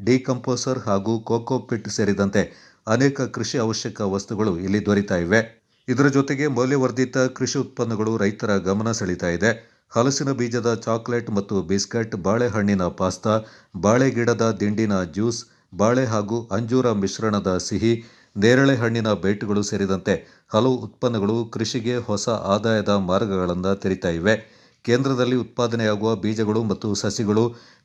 ಡಿಕಂಪೋಸರ್ ಹಾಗೂ ಕೋಕೋಪಿಟ್ ಸೇರಿದಂತೆ ಅನೇಕ ಕೃಷಿ ಅವಶ್ಯಕ ವಸ್ತುಗಳು ಇಲ್ಲಿ ದೊರೀತಾ ಇವೆ. ಇದರ ಜೊತೆಗೆ ಮೌಲ್ಯವರ್ಧಿತ ಕೃಷಿ ಉತ್ಪನ್ನಗಳು ರೈತರ ಗಮನ ಸೆಳೀತಾ ಇದೆ. ಹಲಸಿನ ಬೀಜದ ಚಾಕ್ಲೇಟ್ ಮತ್ತು ಬಿಸ್ಕೆಟ್, ಬಾಳೆಹಣ್ಣಿನ ಪಾಸ್ತಾ, ಬಾಳೆ ಗಿಡದ ದಿಂಡಿನ ಜ್ಯೂಸ್, ಬಾಳೆ ಹಾಗೂ ಅಂಜೂರ ಮಿಶ್ರಣದ ಸಿಹಿ, ನೇರಳೆ ಹಣ್ಣಿನ ಬೇಟುಗಳು ಸೇರಿದಂತೆ ಹಲವು ಉತ್ಪನ್ನಗಳು ಕೃಷಿಗೆ ಹೊಸ ಆದಾಯದ ಮಾರ್ಗಗಳನ್ನು ತೆರೀತಾ ಇವೆ. ಕೇಂದ್ರದಲ್ಲಿ ಉತ್ಪಾದನೆಯಾಗುವ ಬೀಜಗಳು ಮತ್ತು ಸಸಿಗಳು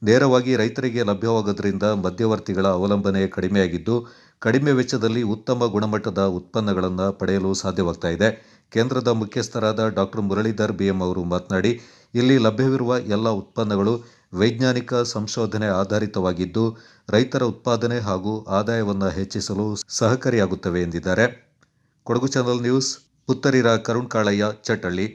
ನೇರವಾಗಿ ರೈತರಿಗೆ ಲಭ್ಯವಾಗೋದ್ರಿಂದ ಮಧ್ಯವರ್ತಿಗಳ ಅವಲಂಬನೆ ಕಡಿಮೆಯಾಗಿದ್ದು ಕಡಿಮೆ ವೆಚ್ಚದಲ್ಲಿ ಉತ್ತಮ ಗುಣಮಟ್ಟದ ಉತ್ಪನ್ನಗಳನ್ನು ಪಡೆಯಲು ಸಾಧ್ಯವಾಗ್ತಾ ಇದೆ. ಕೇಂದ್ರದ ಮುಖ್ಯಸ್ಥರಾದ ಡಾಕ್ಟರ್ ಮುರಳೀಧರ್ BM ಅವರು ಮಾತನಾಡಿ, ಇಲ್ಲಿ ಲಭ್ಯವಿರುವ ಎಲ್ಲ ಉತ್ಪನ್ನಗಳು ವೈಜ್ಞಾನಿಕ ಸಂಶೋಧನೆ ಆಧಾರಿತವಾಗಿದ್ದು ರೈತರ ಉತ್ಪಾದನೆ ಹಾಗೂ ಆದಾಯವನ್ನು ಹೆಚ್ಚಿಸಲು ಸಹಕಾರಿಯಾಗುತ್ತವೆ ಎಂದಿದ್ದಾರೆ. Kodagu channel news, Puttarira Karun Kalayya, Chettalli.